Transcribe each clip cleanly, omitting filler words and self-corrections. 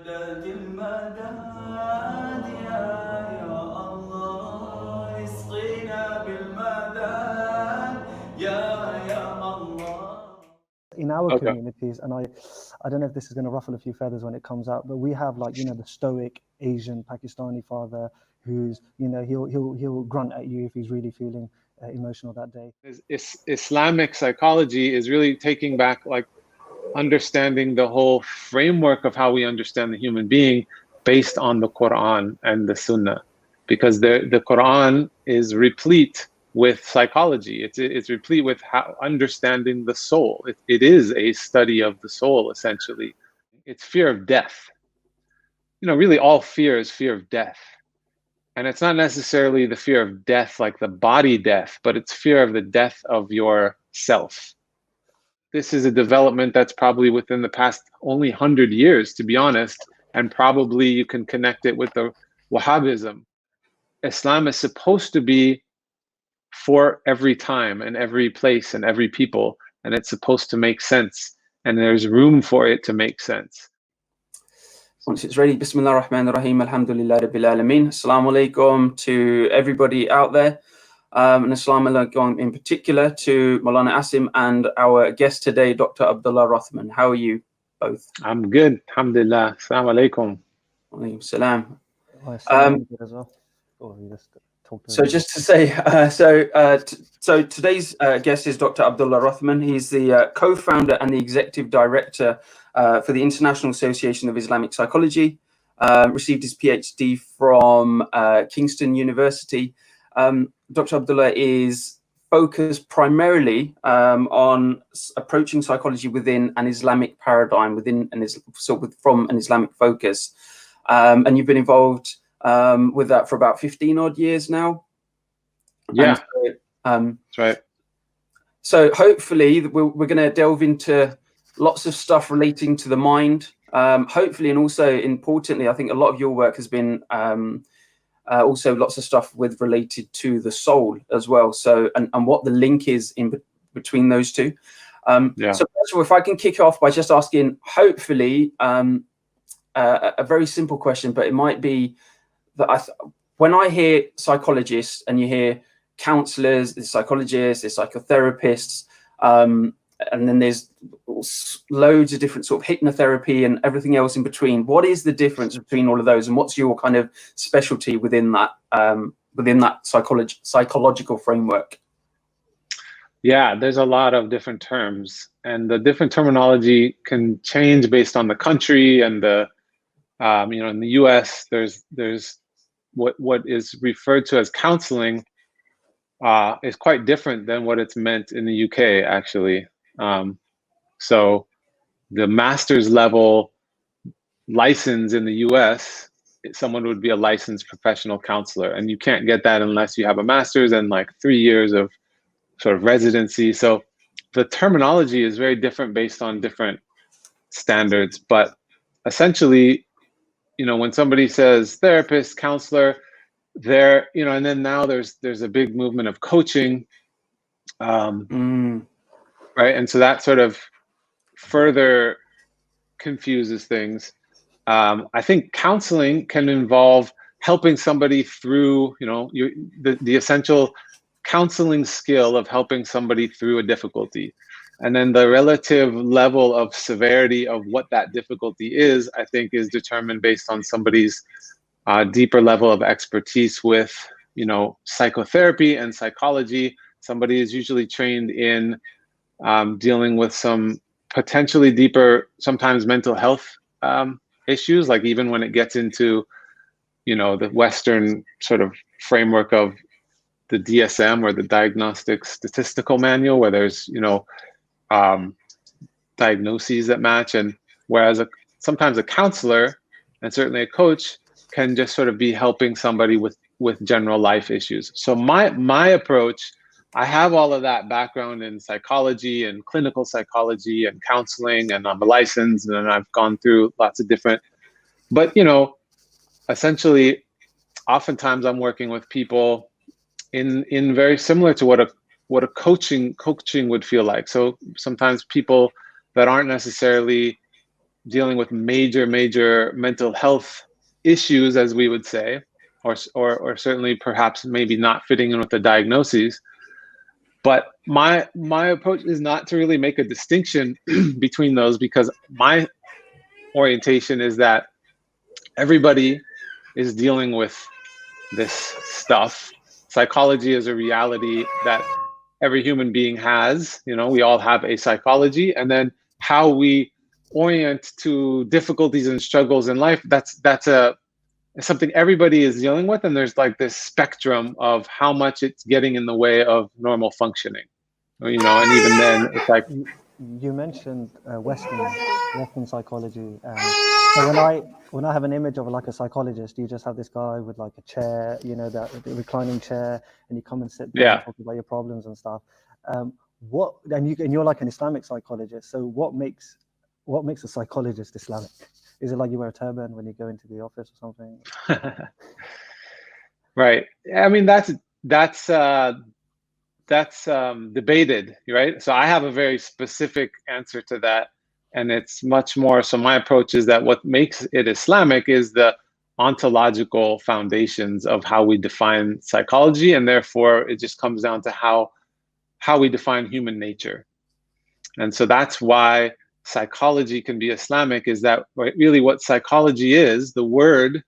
In our communities, and I don't know if this is going to ruffle a few feathers when it comes out, but we have, like, the stoic Asian Pakistani father who's, he'll grunt at you if he's really feeling emotional that day. Islamic psychology is really taking back, like, understanding the whole framework of how we understand the human being based on the Quran and the Sunnah, because the Quran is replete with psychology. It's replete with understanding the soul. It is a study of the soul, essentially. It's fear of death. Really all fear is fear of death. And it's not necessarily the fear of death like the body death, but it's fear of the death of your self. This is a development that's probably within the past only 100 years, to be honest, and probably you can connect it with the Wahhabism. Islam is supposed to be for every time and every place and every people, and it's supposed to make sense, and there's room for it to make sense. Once it's ready, Bismillah ar-Rahman ar-Rahim, Alhamdulillah Rabbil Alameen. Assalamu alaikum to everybody out there, and Assalamu alaikum in particular to Maulana Asim and our guest today, Dr. Abdallah Rothman. How are you both? I'm good, alhamdulillah. Assalamu alaikum. Alaikum salam. So just to say, so today's guest is Dr. Abdullah Rothman. He's the co-founder and the executive director for the International Association of Islamic Psychology. Received his PhD from Kingston University. Dr. Abdullah is focused primarily on approaching psychology within an Islamic paradigm, from an Islamic focus, and you've been involved with that for about 15 odd years now. Yeah, that's right. So hopefully we're going to delve into lots of stuff relating to the mind, hopefully, and also importantly, I think a lot of your work has been also lots of stuff related to the soul as well. So and what the link is in between those two. So first of all, if I can kick off by just asking, hopefully, a very simple question, but it might be that when I hear psychologists and you hear counselors, there's psychologists, there's psychotherapists, and then there's loads of different sort of hypnotherapy and everything else in between. What is the difference between all of those, and what's your kind of specialty within that psychological framework? Yeah, there's a lot of different terms, and the different terminology can change based on the country and the in the US, there's what is referred to as counseling is quite different than what it's meant in the UK, actually. So the master's level license in the US, someone would be a licensed professional counselor, and you can't get that unless you have a master's and like 3 years of sort of residency. So the terminology is very different based on different standards, but essentially, when somebody says therapist, counselor, and then now there's a big movement of coaching, right? And so that sort of further confuses things. I think counseling can involve helping somebody through, the essential counseling skill of helping somebody through a difficulty. And then the relative level of severity of what that difficulty is, I think, is determined based on somebody's deeper level of expertise with, psychotherapy and psychology. Somebody is usually trained in dealing with some potentially deeper, sometimes mental health issues, like even when it gets into, the Western sort of framework of the DSM, or the Diagnostic Statistical Manual, where there's, diagnoses that match. And whereas sometimes a counselor and certainly a coach can just sort of be helping somebody with general life issues. So my approach, I have all of that background in psychology and clinical psychology and counseling, and I'm a licensed, and I've gone through lots of different, but essentially oftentimes I'm working with people in very similar to what a coaching would feel like. So sometimes people that aren't necessarily dealing with major mental health issues, as we would say, or certainly perhaps maybe not fitting in with the diagnoses. But my approach is not to really make a distinction between those, because my orientation is that everybody is dealing with this stuff. Psychology is a reality that every human being has. You know, we all have a psychology, and then how we orient to difficulties and struggles in life, that's something everybody is dealing with, and there's like this spectrum of how much it's getting in the way of normal functioning. You know, and even then, it's like, you mentioned Western psychology. So when I have an image of like a psychologist, you just have this guy with like a chair, you know, the reclining chair, and you come and sit there and talk about your problems and stuff. And you're like an Islamic psychologist. So what makes a psychologist Islamic? Is it like you wear a turban when you go into the office or something? Right. I mean, that's debated, right? So I have a very specific answer to that, and it's much more. So my approach is that what makes it Islamic is the ontological foundations of how we define psychology, and therefore it just comes down to how we define human nature. And so that's why psychology can be Islamic, is that really what psychology is, the word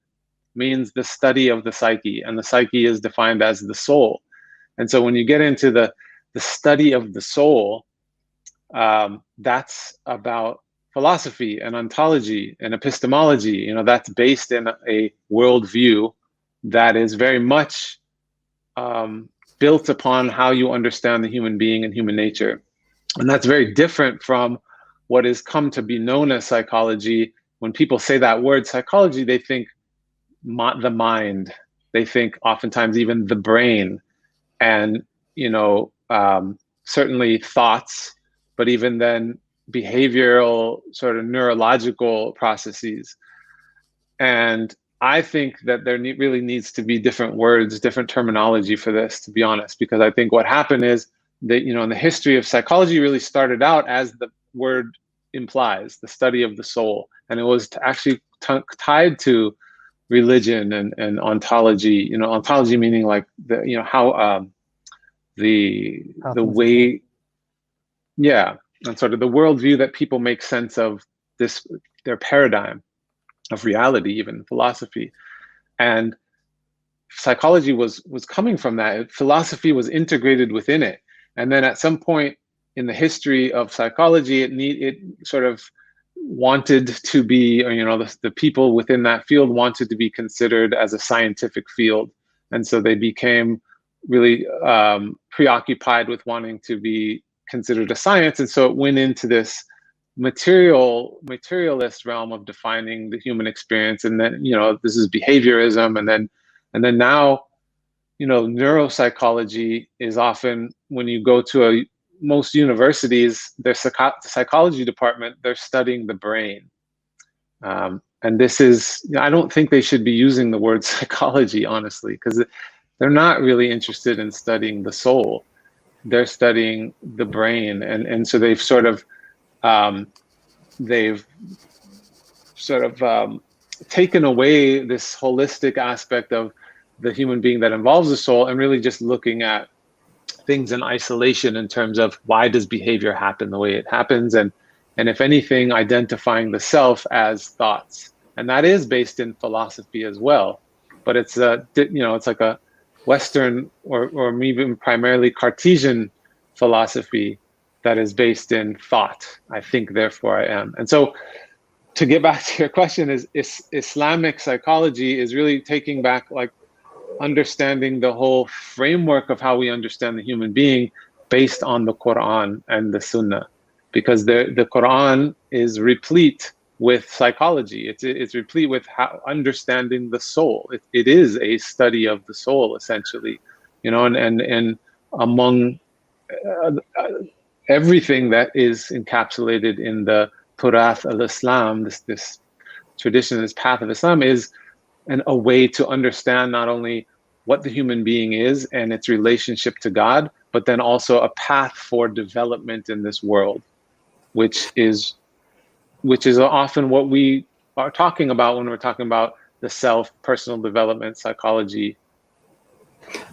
means the study of the psyche, and the psyche is defined as the soul. And so when you get into the study of the soul, that's about philosophy and ontology and epistemology. You know, that's based in a worldview that is very much built upon how you understand the human being and human nature. And that's very different from what has come to be known as psychology. When people say that word psychology, they think the mind, they think oftentimes even the brain, and, you know, certainly thoughts, but even then behavioral sort of neurological processes. And I think that there really needs to be different words, different terminology for this, to be honest, because I think what happened is that, you know, in the history of psychology really started out as the word implies, the study of the soul. And it was actually tied to religion and ontology, you know, ontology meaning like the, you know, how the way, yeah, and sort of the worldview that people make sense of this, their paradigm of reality, even philosophy. And psychology was coming from that. Philosophy was integrated within it. And then at some point in the history of psychology, it sort of wanted to be, or, you know, the people within that field wanted to be considered as a scientific field. And so they became really preoccupied with wanting to be considered a science. And so it went into this materialist realm of defining the human experience. And then, you know, this is behaviorism. And then now, you know, neuropsychology is often, when you go to most universities, their psychology department, they're studying the brain. And this is, I don't think they should be using the word psychology, honestly, because they're not really interested in studying the soul. They're studying the brain. And so they've sort of taken away this holistic aspect of the human being that involves the soul, and really just looking at things in isolation in terms of why does behavior happen the way it happens, and if anything, identifying the self as thoughts. And that is based in philosophy as well, but it's it's like a Western or even primarily Cartesian philosophy that is based in thought. I think, therefore I am. And so, to get back to your question, is Islamic psychology is really taking back, like, understanding the whole framework of how we understand the human being based on the Quran and the Sunnah, because the Quran is replete with psychology. It's replete with how understanding the soul. It is a study of the soul, essentially, you know, and among everything that is encapsulated in the Turath al-Islam, this tradition, this path of Islam, is a way to understand not only what the human being is and its relationship to God, but then also a path for development in this world, which is which is often what we are talking about when we're talking about the self, personal development, psychology.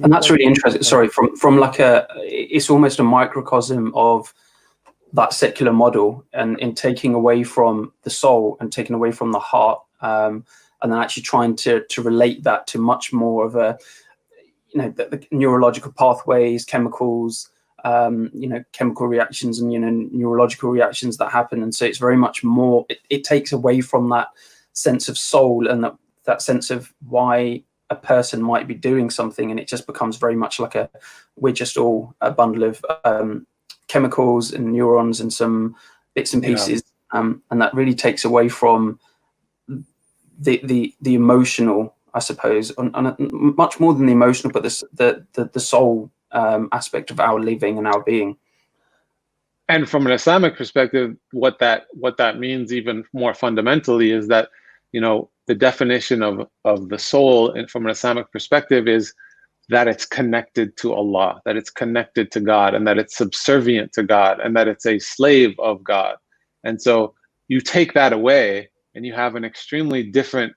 And that's really interesting. Sorry, from like it's almost a microcosm of that secular model, and in taking away from the soul and taking away from the heart, and then actually trying to relate that to much more of a, you know, the neurological pathways, chemicals, you know, chemical reactions and, you know, neurological reactions that happen. And so it's very much more, it takes away from that sense of soul and that sense of why a person might be doing something, and it just becomes very much like we're just all a bundle of chemicals and neurons and some bits and pieces, and that really takes away from the emotional, I suppose, and much more than the emotional, but the soul aspect of our living and our being. And from an Islamic perspective, what that means even more fundamentally is that, you know, the definition of the soul, and from an Islamic perspective, is that it's connected to Allah, that it's connected to God, and that it's subservient to God, and that it's a slave of God. And so you take that away, and you have an extremely different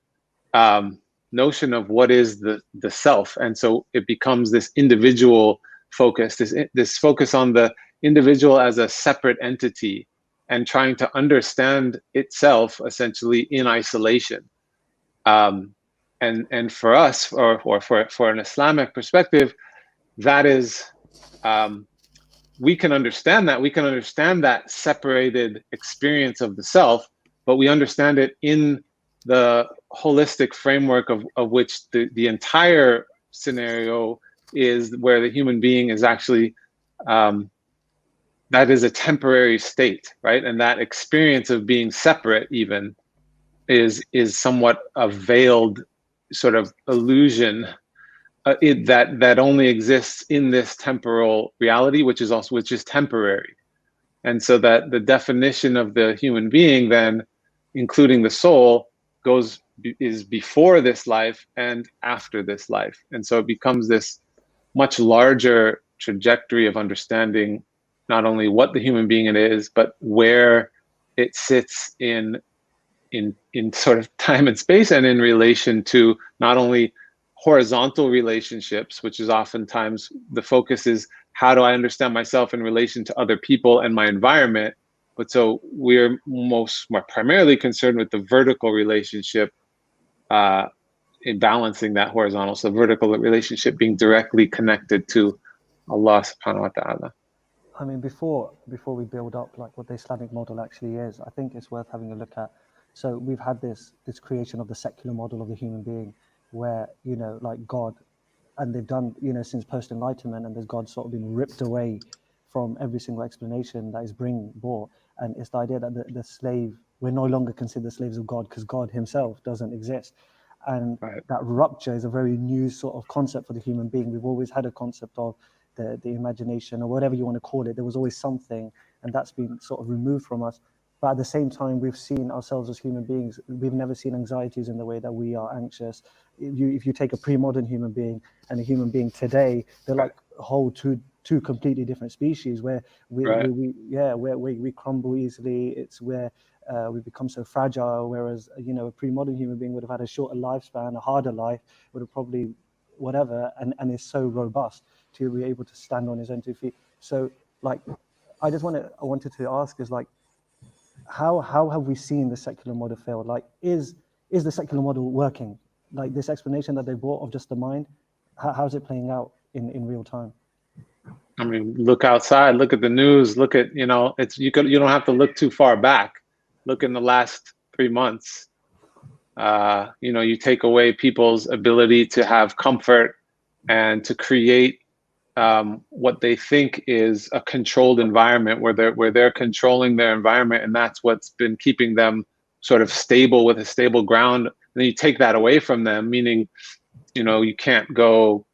notion of what is the self. And so it becomes this individual focus, this focus on the individual as a separate entity, and trying to understand itself essentially in isolation. And for us, or for an Islamic perspective, that is, we can understand that separated experience of the self, but we understand it in the holistic framework of which the entire scenario is, where the human being is actually, that is a temporary state, right? And that experience of being separate even is somewhat a veiled sort of illusion that only exists in this temporal reality, which is temporary. And so that the definition of the human being then, including the soul, is before this life and after this life. And so it becomes this much larger trajectory of understanding not only what the human being it is, but where it sits in sort of time and space, and in relation to not only horizontal relationships, which is oftentimes the focus is, how do I understand myself in relation to other people and my environment? But so we're more primarily concerned with the vertical relationship, in balancing that horizontal. So vertical relationship being directly connected to Allah subhanahu wa ta'ala. I mean, before we build up like what the Islamic model actually is, I think it's worth having a look at. So we've had this creation of the secular model of the human being, where, you know, like God, and they've done, you know, since post-enlightenment, and there's God sort of been ripped away from every single explanation that is brought. And it's the idea that the slave, we're no longer considered slaves of God, because God himself doesn't exist. And that rupture is a very new sort of concept for the human being. We've always had a concept of the imagination, or whatever you want to call it. There was always something, and that's been sort of removed from us. But at the same time, we've seen ourselves as human beings. We've never seen anxieties in the way that we are anxious. If you take a pre-modern human being and a human being today, they're like whole two completely different species, where we crumble easily. It's where we become so fragile. Whereas, you know, a pre-modern human being would have had a shorter lifespan, a harder life, would have probably whatever, and is so robust to be able to stand on his own 2 feet. So, like, I wanted to ask is, like, how have we seen the secular model fail? Like, is the secular model working? Like, this explanation that they brought of just the mind, how's it playing out in real time? I mean, look outside, look at the news, look at, you know, you don't have to look too far back. Look in the last 3 months. You know, you take away people's ability to have comfort and to create what they think is a controlled environment, where they're controlling their environment, and that's what's been keeping them sort of stable, with a stable ground. And then you take that away from them, meaning, you know, you can't go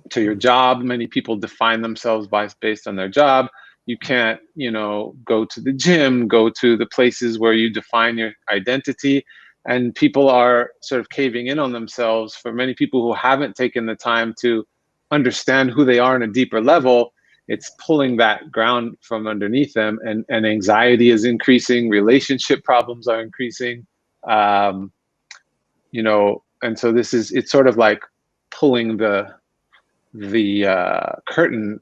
to your job. Many people define themselves based on their job. You can't, you know, go to the gym, go to the places where you define your identity. And people are sort of caving in on themselves. For many people who haven't taken the time to understand who they are on a deeper level, it's pulling that ground from underneath them, and anxiety is increasing, relationship problems are increasing, you know, and so it's sort of like pulling the curtain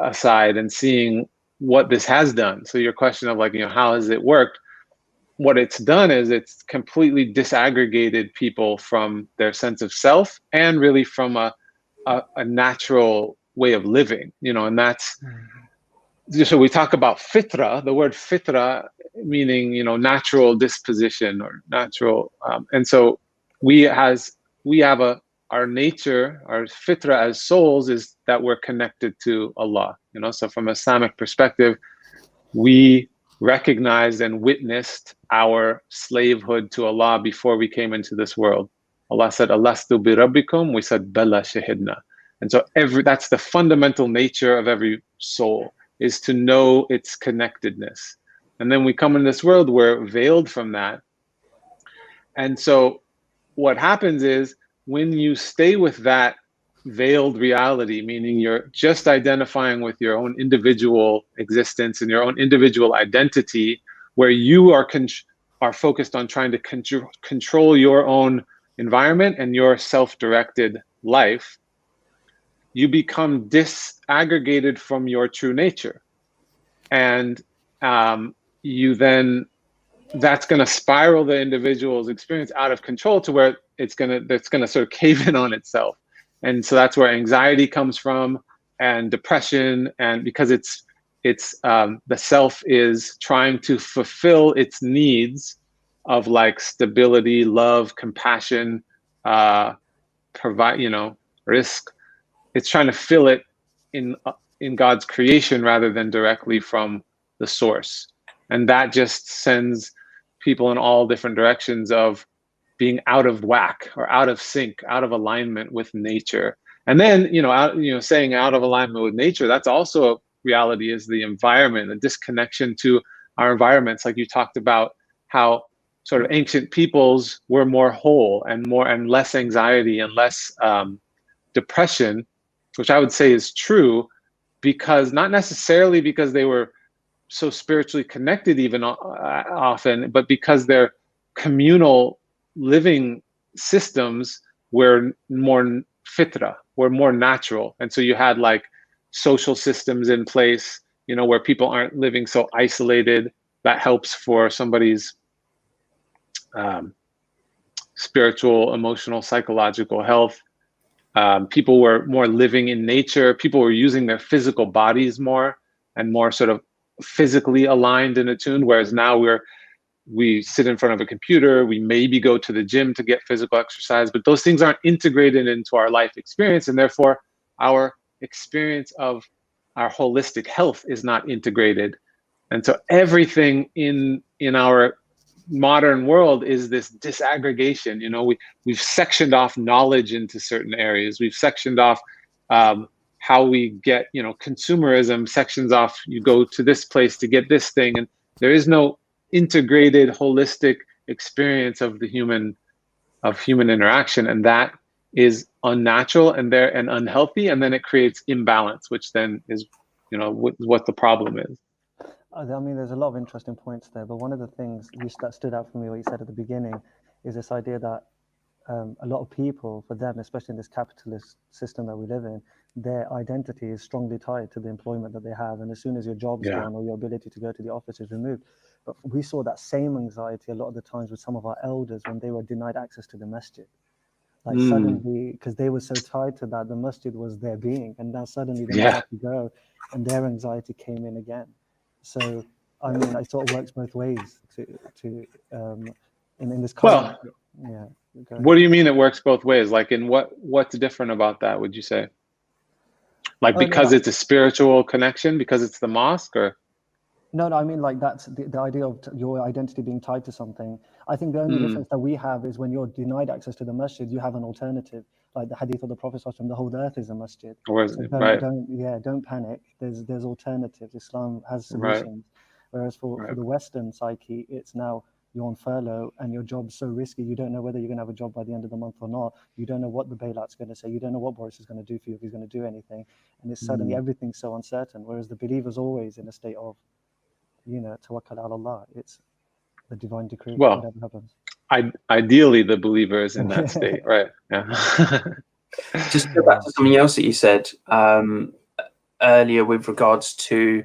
aside and seeing what this has done. So your question of like, you know, how has it worked? What it's done is it's completely disaggregated people from their sense of self and really from a natural way of living, you know, and that's, so we talk about fitra, the word fitra meaning, you know, natural disposition or natural, and so we have our nature, our fitra as souls is that we're connected to Allah, you know. So from an Islamic perspective, we recognized and witnessed our slavehood to Allah before we came into this world. Allah said, Alastu bi rabbikum? We said, Bala shahidna. And so that's the fundamental nature of every soul, is to know its connectedness. And then we come in this world, we're veiled from that. And so what happens is when you stay with that veiled reality, meaning you're just identifying with your own individual existence and your own individual identity, where you are focused on trying to control your own environment and your self-directed life, you become disaggregated from your true nature. And you then, that's going to spiral the individual's experience out of control to where it's going to sort of cave in on itself. And so that's where anxiety comes from, and depression, and because it's the self is trying to fulfill its needs of like stability, love, compassion, provide, you know, risk. It's trying to fill it in God's creation rather than directly from the source. And that just sends people in all different directions of being out of whack or out of sync, out of alignment with nature. And then, you know, saying out of alignment with nature, that's also a reality, is the environment, the disconnection to our environments. Like you talked about how sort of ancient peoples were more whole and less anxiety and less depression, which I would say is true, because not necessarily because they were so spiritually connected even often, but because their communal living systems were more fitra, were more natural. And so you had like social systems in place, you know, where people aren't living so isolated. That helps for somebody's spiritual, emotional, psychological health. People were more living in nature. People were using their physical bodies more and more sort of physically aligned and attuned, whereas now we sit in front of a computer, we maybe go to the gym to get physical exercise, but those things aren't integrated into our life experience, and therefore our experience of our holistic health is not integrated. And so everything in our modern world is this disaggregation. You know, we've sectioned off knowledge into certain areas. We've sectioned off how we get, you know, consumerism sections off, you go to this place to get this thing, and there is no integrated holistic experience of the human interaction, and that is unnatural and unhealthy, and then it creates imbalance, which then is, you know, what the problem is. I mean, there's a lot of interesting points there, but one of the things that stood out for me, what you said at the beginning, is this idea that a lot of people, for them, especially in this capitalist system that we live in, their identity is strongly tied to the employment that they have. And as soon as your job's gone or your ability to go to the office is removed. But we saw that same anxiety a lot of the times with some of our elders when they were denied access to the masjid. Like suddenly, because they were so tied to that, the masjid was their being. And now suddenly they had to go, and their anxiety came in again. So, I mean, it sort of works both ways in this kind of, yeah. What do you mean it works both ways? Like, in what's different about that, would you say? Like, because it's a spiritual connection, because it's the mosque, or? No, I mean, like, that's the idea of your identity being tied to something. I think the only difference that we have is when you're denied access to the masjid, you have an alternative. Like the hadith of the Prophet ﷺ, the whole earth is a masjid. So don't panic. There's alternatives. Islam has solutions. Whereas for the Western psyche, it's now you're on furlough and your job's so risky, you don't know whether you're going to have a job by the end of the month or not. You don't know what the bailout's going to say. You don't know what Boris is going to do for you, if he's going to do anything. And it's suddenly everything's so uncertain. Whereas the believer's always in a state of, tawakkal ala Allah. It's the divine decree, Well, whatever happens. Ideally, the believer is in that state, right? Yeah. Just go back to something else that you said earlier with regards to,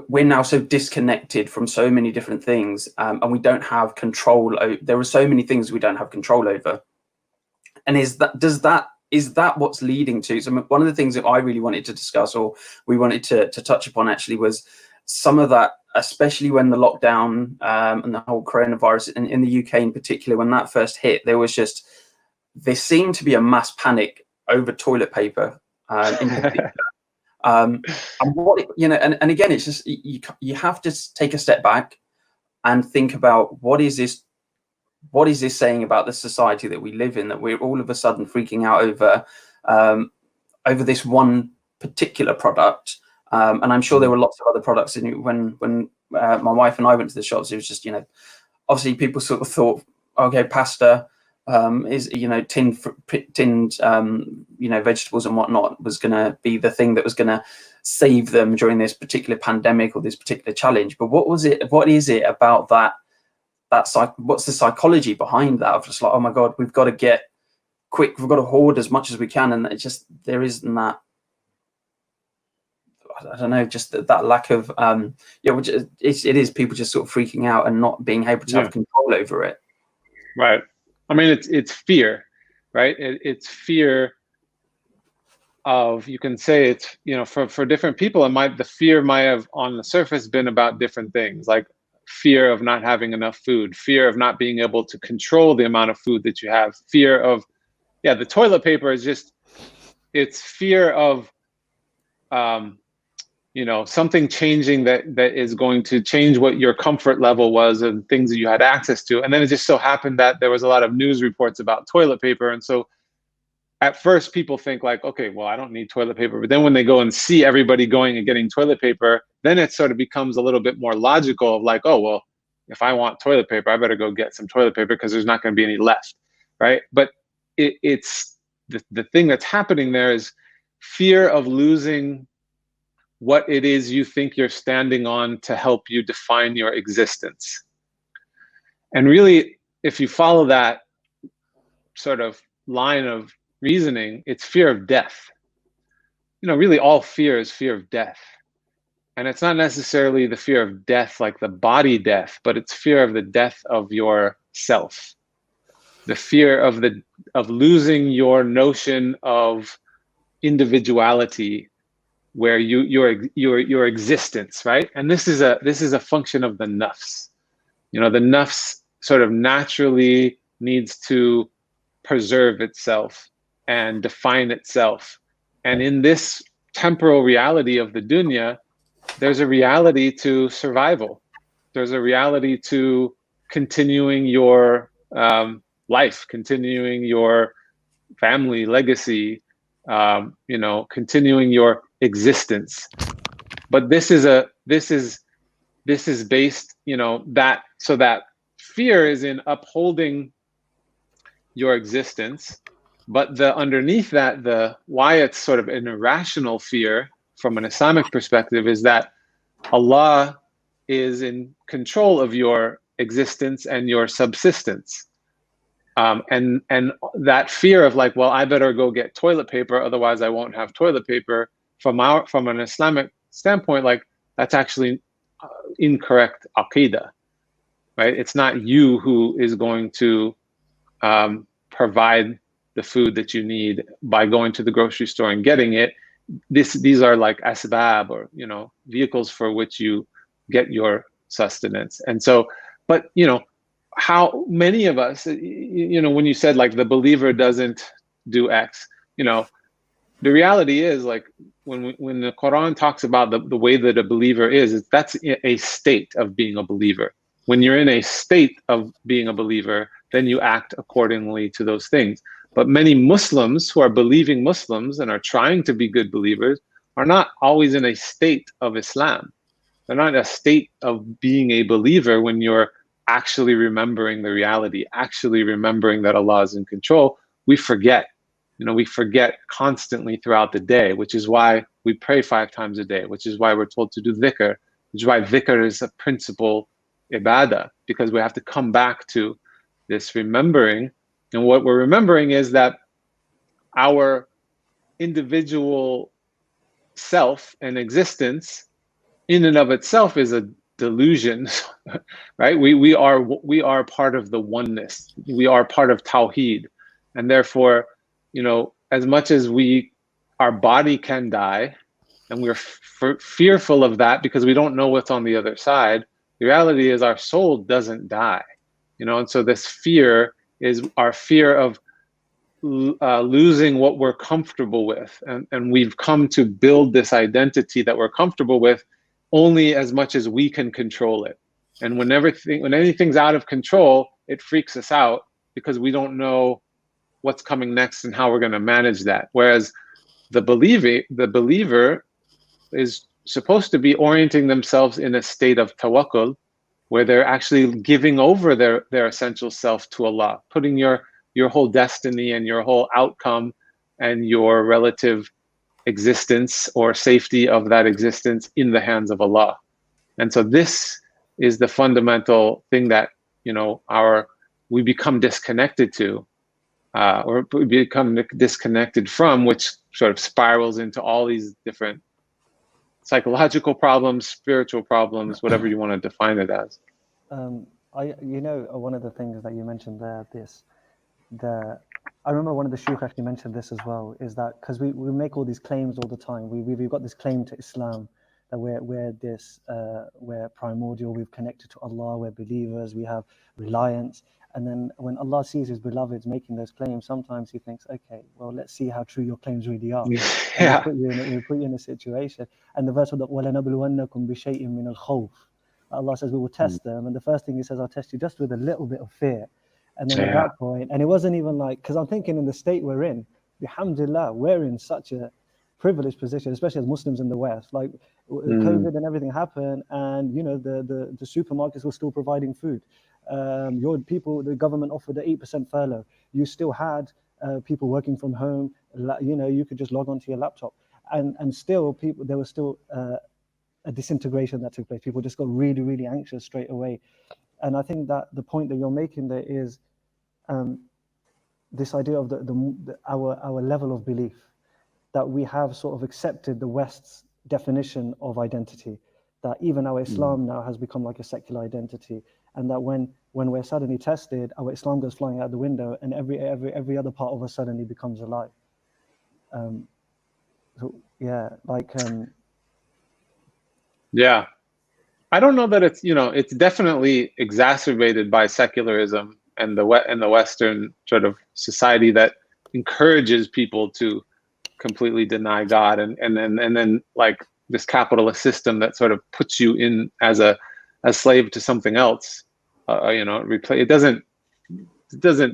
we're now so disconnected from so many different things, and we don't have control. There are so many things we don't have control over. And is that what's leading to? So one of the things that I really wanted to discuss, or we wanted to touch upon actually, was some of that, especially when the lockdown and the whole coronavirus in the UK in particular, when that first hit, there seemed to be a mass panic over toilet paper in particular. And what, and again, it's just, you have to take a step back and think about what is this saying about the society that we live in, that we're all of a sudden freaking out over this one particular product. And I'm sure there were lots of other products when my wife and I went to the shops. It was just, obviously people sort of thought, okay, pasta is, tinned vegetables and whatnot was going to be the thing that was going to save them during this particular pandemic or this particular challenge. But what is it about that what's the psychology behind that, of just like, oh my God, we've got to get quick, we've got to hoard as much as we can, and it's just, there isn't that, I don't know, just that lack of which it is people just sort of freaking out and not being able to have control over it. Right. I mean, it's fear, right? It's fear of, you can say it's, for different people, the fear might have on the surface been about different things, like fear of not having enough food, fear of not being able to control the amount of food that you have, fear of, the toilet paper is just, it's fear of, something changing that is going to change what your comfort level was and things that you had access to. And then it just so happened that there was a lot of news reports about toilet paper. And so at first people think like, okay, well, I don't need toilet paper. But then when they go and see everybody going and getting toilet paper, then it sort of becomes a little bit more logical of like, oh, well, if I want toilet paper, I better go get some toilet paper because there's not going to be any left, right? But it's the thing that's happening there is fear of losing what it is you think you're standing on to help you define your existence. And really, if you follow that sort of line of reasoning, it's fear of death. Really all fear is fear of death. And it's not necessarily the fear of death like the body death, but it's fear of the death of your self. The fear of losing your notion of individuality, where your existence, right? And this is a function of the nafs. The nafs sort of naturally needs to preserve itself and define itself. And in this temporal reality of the dunya, there's a reality to survival. There's a reality to continuing your life, continuing your family legacy, continuing your existence. But this is based, so that fear is in upholding your existence. But underneath that, why it's sort of an irrational fear from an Islamic perspective is that Allah is in control of your existence and your subsistence. And that fear of like, well, I better go get toilet paper, otherwise I won't have toilet paper. From an Islamic standpoint, like that's actually incorrect aqidah, right? It's not you who is going to provide the food that you need by going to the grocery store and getting it. These are like asbab, or vehicles for which you get your sustenance. And so, but how many of us, when you said like the believer doesn't do X, the reality is like when the Quran talks about the way that a believer is, that's a state of being a believer. When you're in a state of being a believer, then you act accordingly to those things. But many Muslims who are believing Muslims and are trying to be good believers are not always in a state of Islam. They're not in a state of being a believer when you're actually remembering the reality, actually remembering that Allah is in control, we forget. We forget constantly throughout the day, which is why we pray 5 times a day, which is why we're told to do dhikr, which is why dhikr is a principal ibadah, because we have to come back to this remembering. And what we're remembering is that our individual self and existence in and of itself is a delusion, right? We are part of the oneness. We are part of Tawheed. And therefore, as much as our body can die, and we're fearful of that because we don't know what's on the other side, the reality is our soul doesn't die, and so this fear is our fear of losing what we're comfortable with. And we've come to build this identity that we're comfortable with only as much as we can control it. And when anything's out of control, it freaks us out because we don't know what's coming next and how we're going to manage that. Whereas the believer is supposed to be orienting themselves in a state of tawakkul, where they're actually giving over their essential self to Allah, putting your whole destiny and your whole outcome and your relative existence or safety of that existence in the hands of Allah. And so this is the fundamental thing that we become disconnected to, or we become disconnected from, which sort of spirals into all these different psychological problems, spiritual problems, whatever you want to define it as. One of the things that you mentioned there, I remember one of the shuyukh actually mentioned this as well, is that because we make all these claims all the time. We've got this claim to Islam that we're primordial, we've connected to Allah, we're believers, we have reliance. And then when Allah sees his beloveds making those claims, sometimes he thinks, okay, well, let's see how true your claims really are. Yeah. We put you in a situation. And the verse of وَلَنَبْلُوَنَّكُمْ بِشَيْءٍ مِّنَ الْخَوْفِ, Allah says we will test them. And the first thing he says, I'll test you just with a little bit of fear. And then at that point, and it wasn't even like, because I'm thinking in the state we're in, alhamdulillah, we're in such a privileged position, especially as Muslims in the West. Like COVID and everything happened, and the supermarkets were still providing food. The government offered an 8% furlough. You still had people working from home. You could just log onto your laptop, and still there was still a disintegration that took place. People just got really, really anxious straight away. And I think that the point that you're making there is this idea of our level of belief, that we have sort of accepted the West's definition of identity, that even our Islam now has become like a secular identity, and that when we're suddenly tested, our Islam goes flying out the window, and every other part of us suddenly becomes alive. Yeah. I don't know that it's definitely exacerbated by secularism and the Western sort of society that encourages people to completely deny God, and then like this capitalist system that sort of puts you in as a slave to something else. It doesn't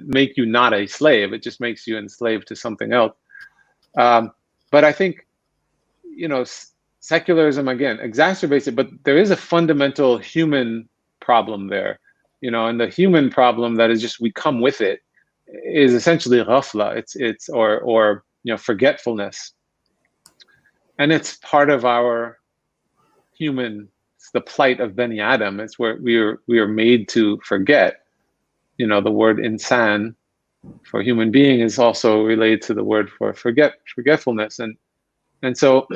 make you not a slave. It just makes you enslaved to something else. But I think secularism again exacerbates it, but there is a fundamental human problem there, and the human problem that is just we come with it is essentially ghafla. It's forgetfulness, and it's part of our human. It's the plight of Bani Adam. It's where we are made to forget. The word insan for human being is also related to the word for forgetfulness, and so.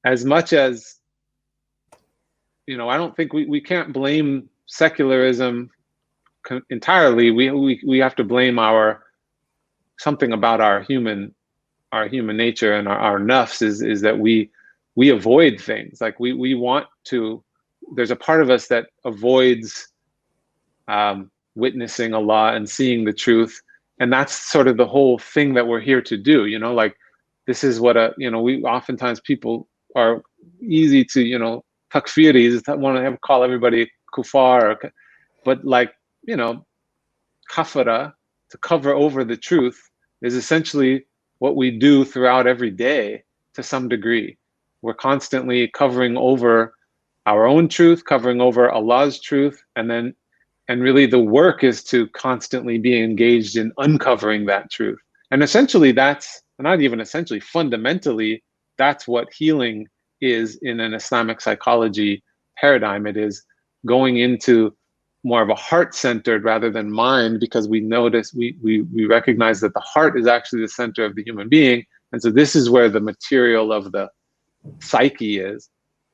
As much as, I don't think we can't blame secularism entirely. We have to blame something about our human nature and our nafs is that we avoid things. Like we want to, there's a part of us that avoids witnessing Allah and seeing the truth. And that's sort of the whole thing that we're here to do, like this is what we oftentimes people are easy to, takfiris, want to call everybody kuffar, but like, kafara, to cover over the truth, is essentially what we do throughout every day to some degree. We're constantly covering over our own truth, covering over Allah's truth, and really the work is to constantly be engaged in uncovering that truth. And essentially that's, not even essentially, fundamentally, that's what healing is in an Islamic psychology paradigm. It is going into more of a heart-centered rather than mind, because we notice, we recognize that the heart is actually the center of the human being. And so this is where the material of the psyche is.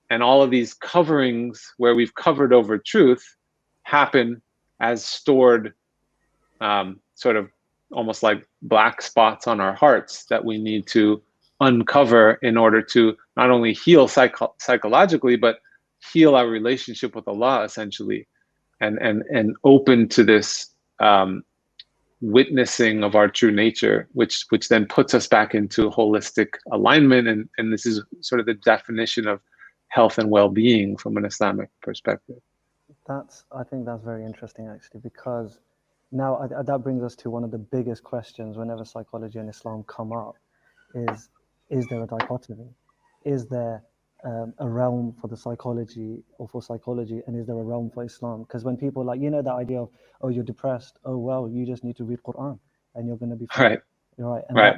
And all of these coverings where we've covered over truth happen as stored sort of almost like black spots on our hearts that we need to uncover in order to not only heal psychologically, but heal our relationship with Allah, essentially, and open to this witnessing of our true nature, which then puts us back into holistic alignment. And this is sort of the definition of health and well-being from an Islamic perspective. I think that's very interesting, actually, because now that brings us to one of the biggest questions whenever psychology and Islam come up: is there a dichotomy? Is there a realm for the psychology or for psychology, and is there a realm for Islam? Because when people that idea of, oh, you're depressed, oh well, you just need to read Quran and you're going to be fine. Right. Right. And right.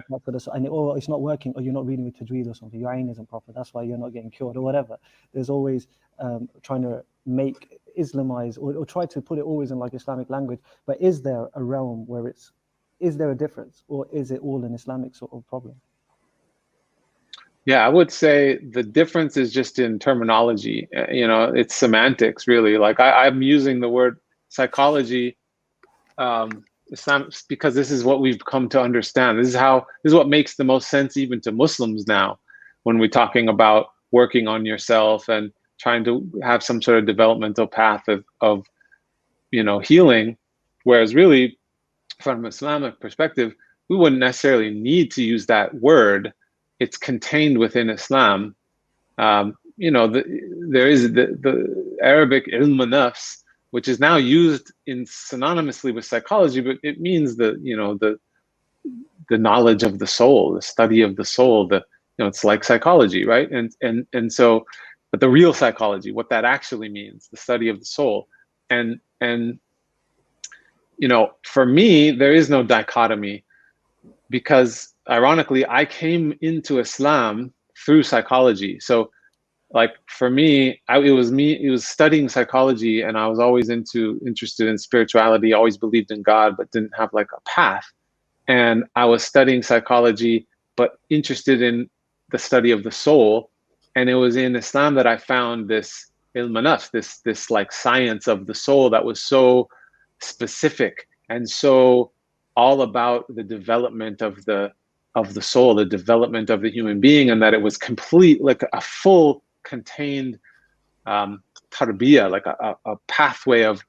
Oh, it's not working, or you're not reading with tajweed or something, your ayn isn't proper, that's why you're not getting cured or whatever. There's always trying to make Islamize or try to put it always in like Islamic language. But is there a realm where is there a difference, or is it all an Islamic sort of problem? Yeah, I would say the difference is just in terminology. It's semantics, really. Like I'm using the word psychology Islam because this is what we've come to understand. This is what makes the most sense even to Muslims now, when we're talking about working on yourself and trying to have some sort of developmental path of healing. Whereas really, from an Islamic perspective, we wouldn't necessarily need to use that word. It's contained within Islam. There is the Arabic ilm nafs, which is now used synonymously with psychology, but it means the knowledge of the soul, the study of the soul. It's like psychology, right? And so, but the real psychology, what that actually means, the study of the soul, and for me, there is no dichotomy, because ironically, I came into Islam through psychology. So like for me, it was studying psychology, and I was always interested in spirituality, always believed in God, but didn't have like a path. And I was studying psychology, but interested in the study of the soul. And it was in Islam that I found this ilm nafs, this like science of the soul that was so specific and so all about the development of the soul, the development of the human being, and that it was complete, like a full contained tarbiyah, like a pathway of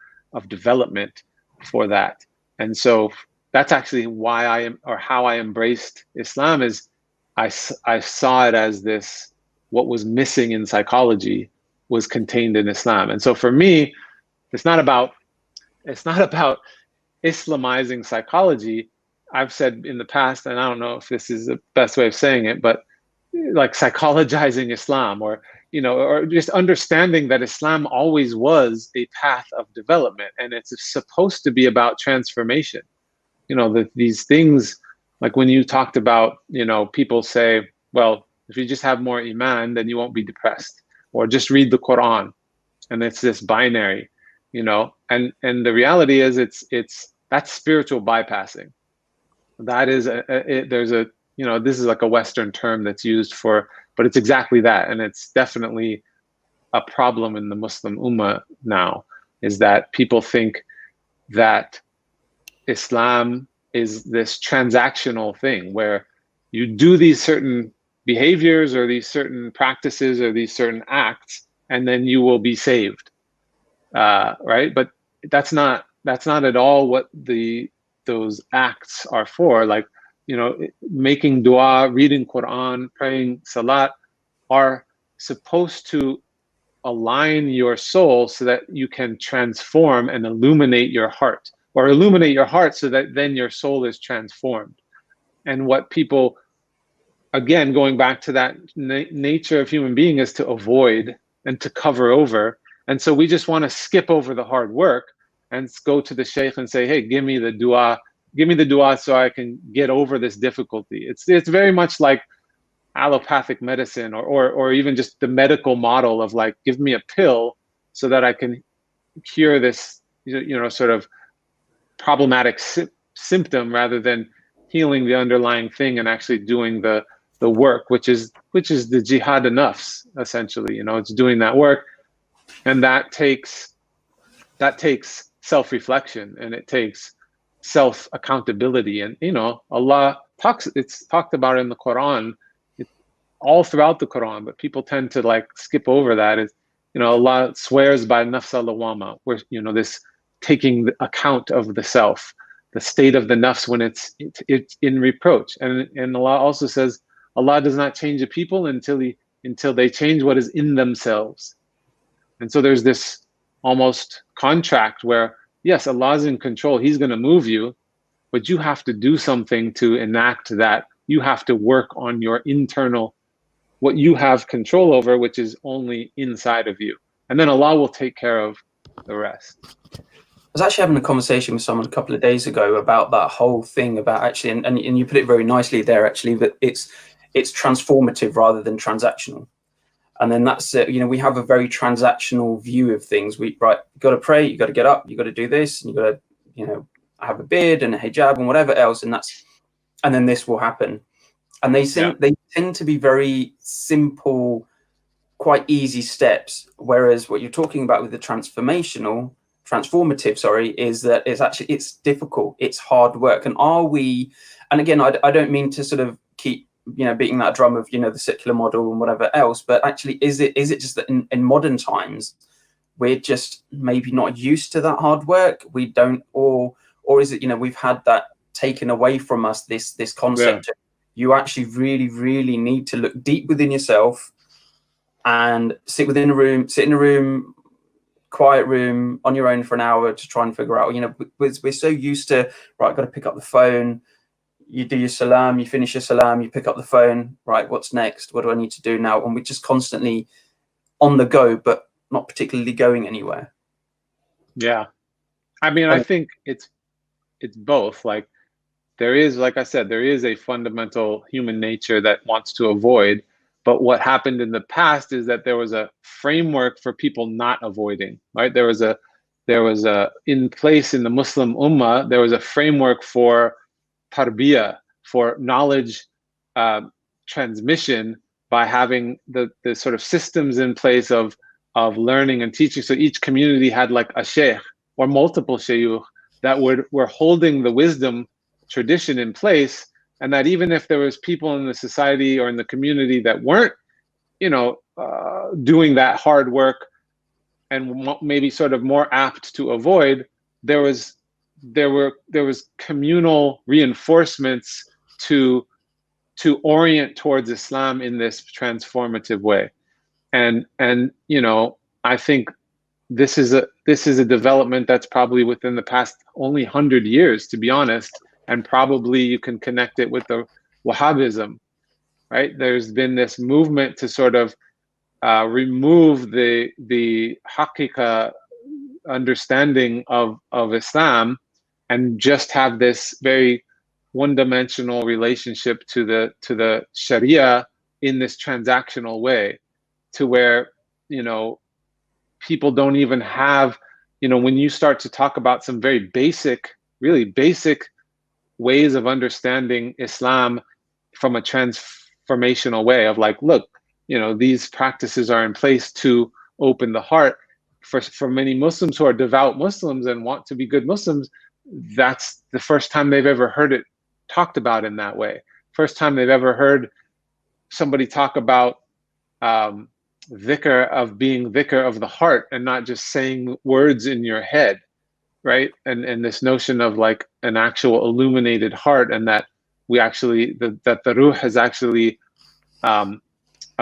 development for that. And so that's actually why how I embraced Islam, is I saw it as this, what was missing in psychology was contained in Islam. And so for me, it's not about Islamizing psychology. I've said in the past, and I don't know if this is the best way of saying it, but like psychologizing Islam, or just understanding that Islam always was a path of development, and it's supposed to be about transformation. These things, like when you talked about, people say, well, if you just have more iman, then you won't be depressed, or just read the Quran, and it's this binary, and the reality is that's spiritual bypassing. That is this is like a Western term that's used for, but it's exactly that. And it's definitely a problem in the Muslim Ummah now, is that people think that Islam is this transactional thing where you do these certain behaviors or these certain practices or these certain acts, and then you will be saved, right? But that's not at all what those acts are for. Like, making dua, reading Quran, praying salat are supposed to align your soul so that you can transform and illuminate your heart, or illuminate your heart so that then your soul is transformed. And what people, again, going back to that nature of human being, is to avoid and to cover over. And so we just want to skip over the hard work and go to the sheikh and say, hey, give me the dua so I can get over this difficulty. It's very much like allopathic medicine, or even just the medical model of like, give me a pill so that I can cure this, sort of problematic symptom, rather than healing the underlying thing and actually doing the work, which is the jihad nafs, essentially. It's doing that work, and that takes self-reflection, and it takes self-accountability. And Allah it's talked about in the Quran, all throughout the Quran, but people tend to like skip over that. Is Allah swears by nafs al-lawama, where this taking account of the self, the state of the nafs when it's in reproach. And Allah also says Allah does not change a people until they change what is in themselves. And so there's this almost contract where, yes, Allah's in control, He's going to move you, but you have to do something to enact that. You have to work on your internal, what you have control over, which is only inside of you. And then Allah will take care of the rest. I was actually having a conversation with someone a couple of days ago about that whole thing about actually, and you put it very nicely there, actually, that it's transformative rather than transactional. And then that's it. We have a very transactional view of things. You got to pray, you got to get up, you got to do this, and you got to, have a beard and a hijab and whatever else, and then this will happen. And they tend to be very simple, quite easy steps. Whereas what you're talking about with the transformative, is that it's difficult, it's hard work. And and again, I don't mean to sort of keep beating that drum of the secular model and whatever else, but actually is it just that in modern times we're just maybe not used to that hard work? We don't, or is it we've had that taken away from us, this concept of you actually really, really need to look deep within yourself and sit in a room, quiet room, on your own for an hour to try and figure out. We're so used to, right, got to pick up the phone. You do your salam, you finish your salam, you pick up the phone, right, what's next? What do I need to do now? And we're just constantly on the go, but not particularly going anywhere. Yeah. I mean, I think it's both. Like, there is, like I said, there is a fundamental human nature that wants to avoid. But what happened in the past is that there was a framework for people not avoiding, right? There was in place in the Muslim Ummah, there was a framework for tarbiyah, for knowledge transmission, by having the sort of systems in place of learning and teaching. So each community had like a sheikh or multiple shayukh that were holding the wisdom tradition in place, and that even if there was people in the society or in the community that weren't, doing that hard work and maybe sort of more apt to avoid, there was communal reinforcements to orient towards Islam in this transformative way. And I think this is a development that's probably within the past only 100 years, to be honest. And probably you can connect it with the Wahhabism, right? There's been this movement to sort of remove the haqiqa understanding of Islam and just have this very one-dimensional relationship to the Sharia in this transactional way, to where people don't even have, when you start to talk about some very really basic ways of understanding Islam from a transformational way of like, look, these practices are in place to open the heart. For many Muslims who are devout Muslims and want to be good Muslims, that's the first time they've ever heard it talked about in that way. First time they've ever heard somebody talk about dhikr of being dhikr of the heart and not just saying words in your head, right? And this notion of like an actual illuminated heart, and that we actually, that the ruh is actually a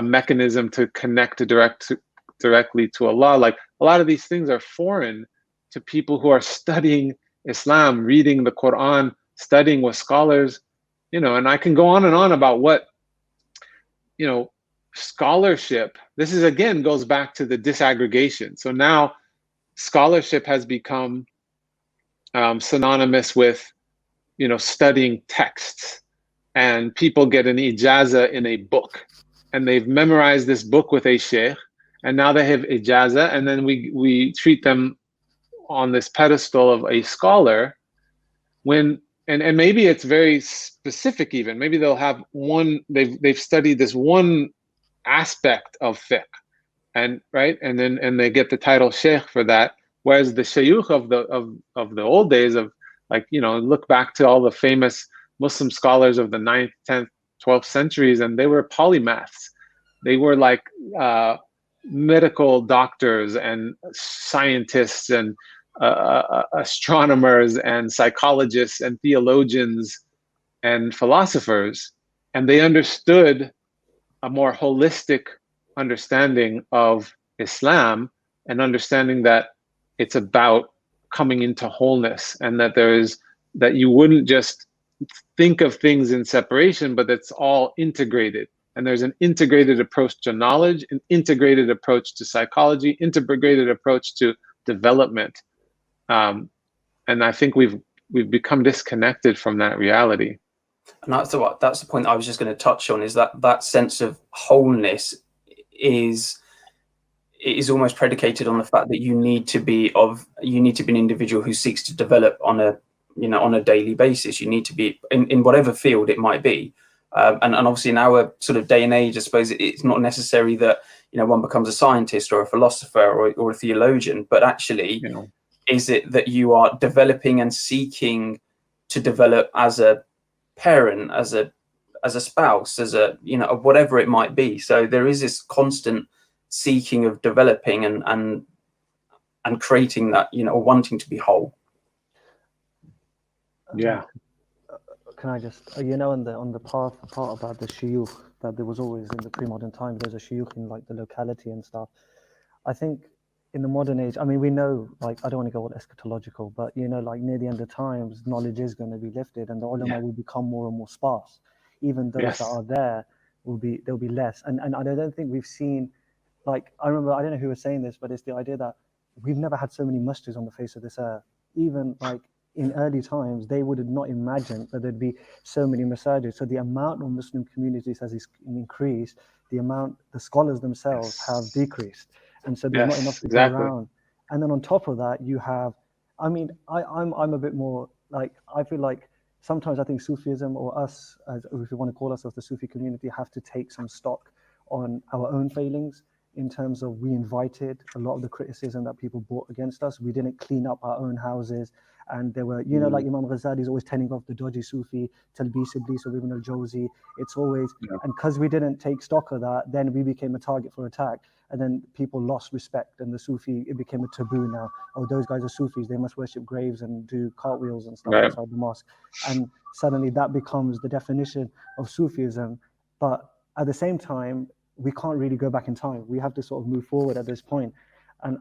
mechanism to connect directly to Allah. Like, a lot of these things are foreign to people who are studying Islam, reading the Quran, studying with scholars, and I can go on and on about what, scholarship, this is again goes back to the disaggregation. So now scholarship has become synonymous with, you know, studying texts, and people get an ijaza in a book, and they've memorized this book with a sheikh, and now they have ijaza, and then we treat them on this pedestal of a scholar, when and maybe it's very specific. Even maybe they'll have one, they've studied this one aspect of fiqh, and right, and they get the title sheikh for that. Whereas the shayukh of the old days, of, like, you know, look back to all the famous Muslim scholars of the 9th, 10th, 12th centuries, and they were polymaths. They were like medical doctors and scientists and astronomers and psychologists and theologians and philosophers, and they understood a more holistic understanding of Islam, and understanding that it's about coming into wholeness, and that that you wouldn't just think of things in separation, but it's all integrated. And there's an integrated approach to knowledge, an integrated approach to psychology, integrated approach to development. And I think we've become disconnected from that reality. And that's the point I was just going to touch on, is that sense of wholeness is almost predicated on the fact that you need to be an individual who seeks to develop on a daily basis. You need to be in whatever field it might be. And obviously in our sort of day and age, I suppose it's not necessary that, you know, one becomes a scientist or a philosopher or a theologian, but actually, you know, is it that you are developing and seeking to develop as a parent, as a spouse, as a, you know, whatever it might be. So there is this constant seeking of developing and creating that, you know, wanting to be whole. Yeah. Can I just, you know, on the part about the shuyukh, that there was always in the pre-modern times, there's a shuyukh in like the locality and stuff. I think in the modern age, I mean, we know, like, I don't want to go all eschatological, but, you know, like near the end of times, knowledge is going to be lifted, and the ulama will become more and more sparse. Even those that are there there'll be less. And I don't think we've seen, like, I remember, I don't know who was saying this, but it's the idea that we've never had so many masjids on the face of this earth. Even like in early times, they would have not imagined that there'd be so many masajid. So the amount of Muslim communities has increased, the scholars themselves have decreased. And so there's not enough to go around. And then on top of that, you have, I mean, I'm a bit more like, I feel like sometimes I think Sufism, or us, as if we want to call ourselves the Sufi community, have to take some stock on our own failings, in terms of we invited a lot of the criticism that people brought against us. We didn't clean up our own houses. And there were, you know, like Imam Ghazali is always telling off the dodgy Sufi, Talbis Iblis of Ibn al-Jawzi. It's always, and because we didn't take stock of that, then we became a target for attack. And then people lost respect, and the Sufi, it became a taboo now. Oh, those guys are Sufis, they must worship graves and do cartwheels and stuff outside the mosque. And suddenly that becomes the definition of Sufism. But at the same time, we can't really go back in time. We have to sort of move forward at this point. And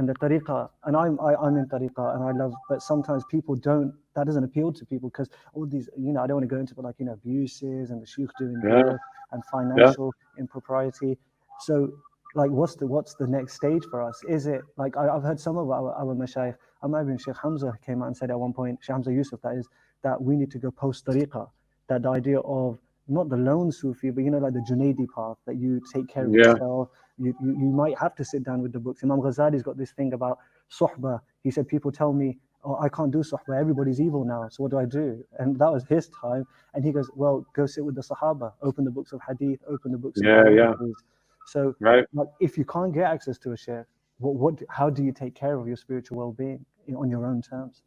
the tariqah, and I'm in tariqah, and I love, but sometimes people don't, that doesn't appeal to people, because all these, you know, I don't want to go into, but like, you know, abuses and the sheikh doing this and financial impropriety. So like, what's the next stage for us? Is it like, I've heard some of our mashayikh, I'm even Sheikh Hamza came out and said at one point, Sheikh Hamza Yusuf, that is, that we need to go post tariqah, that the idea of not the lone Sufi, but, you know, like the Junaidi path, that you take care of yourself. You might have to sit down with the books. Imam Ghazali's got this thing about suhbah. He said, people tell me, oh, I can't do suhbah, everybody's evil now, so what do I do? And that was his time. And he goes, well, go sit with the Sahaba, open the books of hadith, open the books of biographies. So like, if you can't get access to a sheikh, how do you take care of your spiritual well-being on your own terms?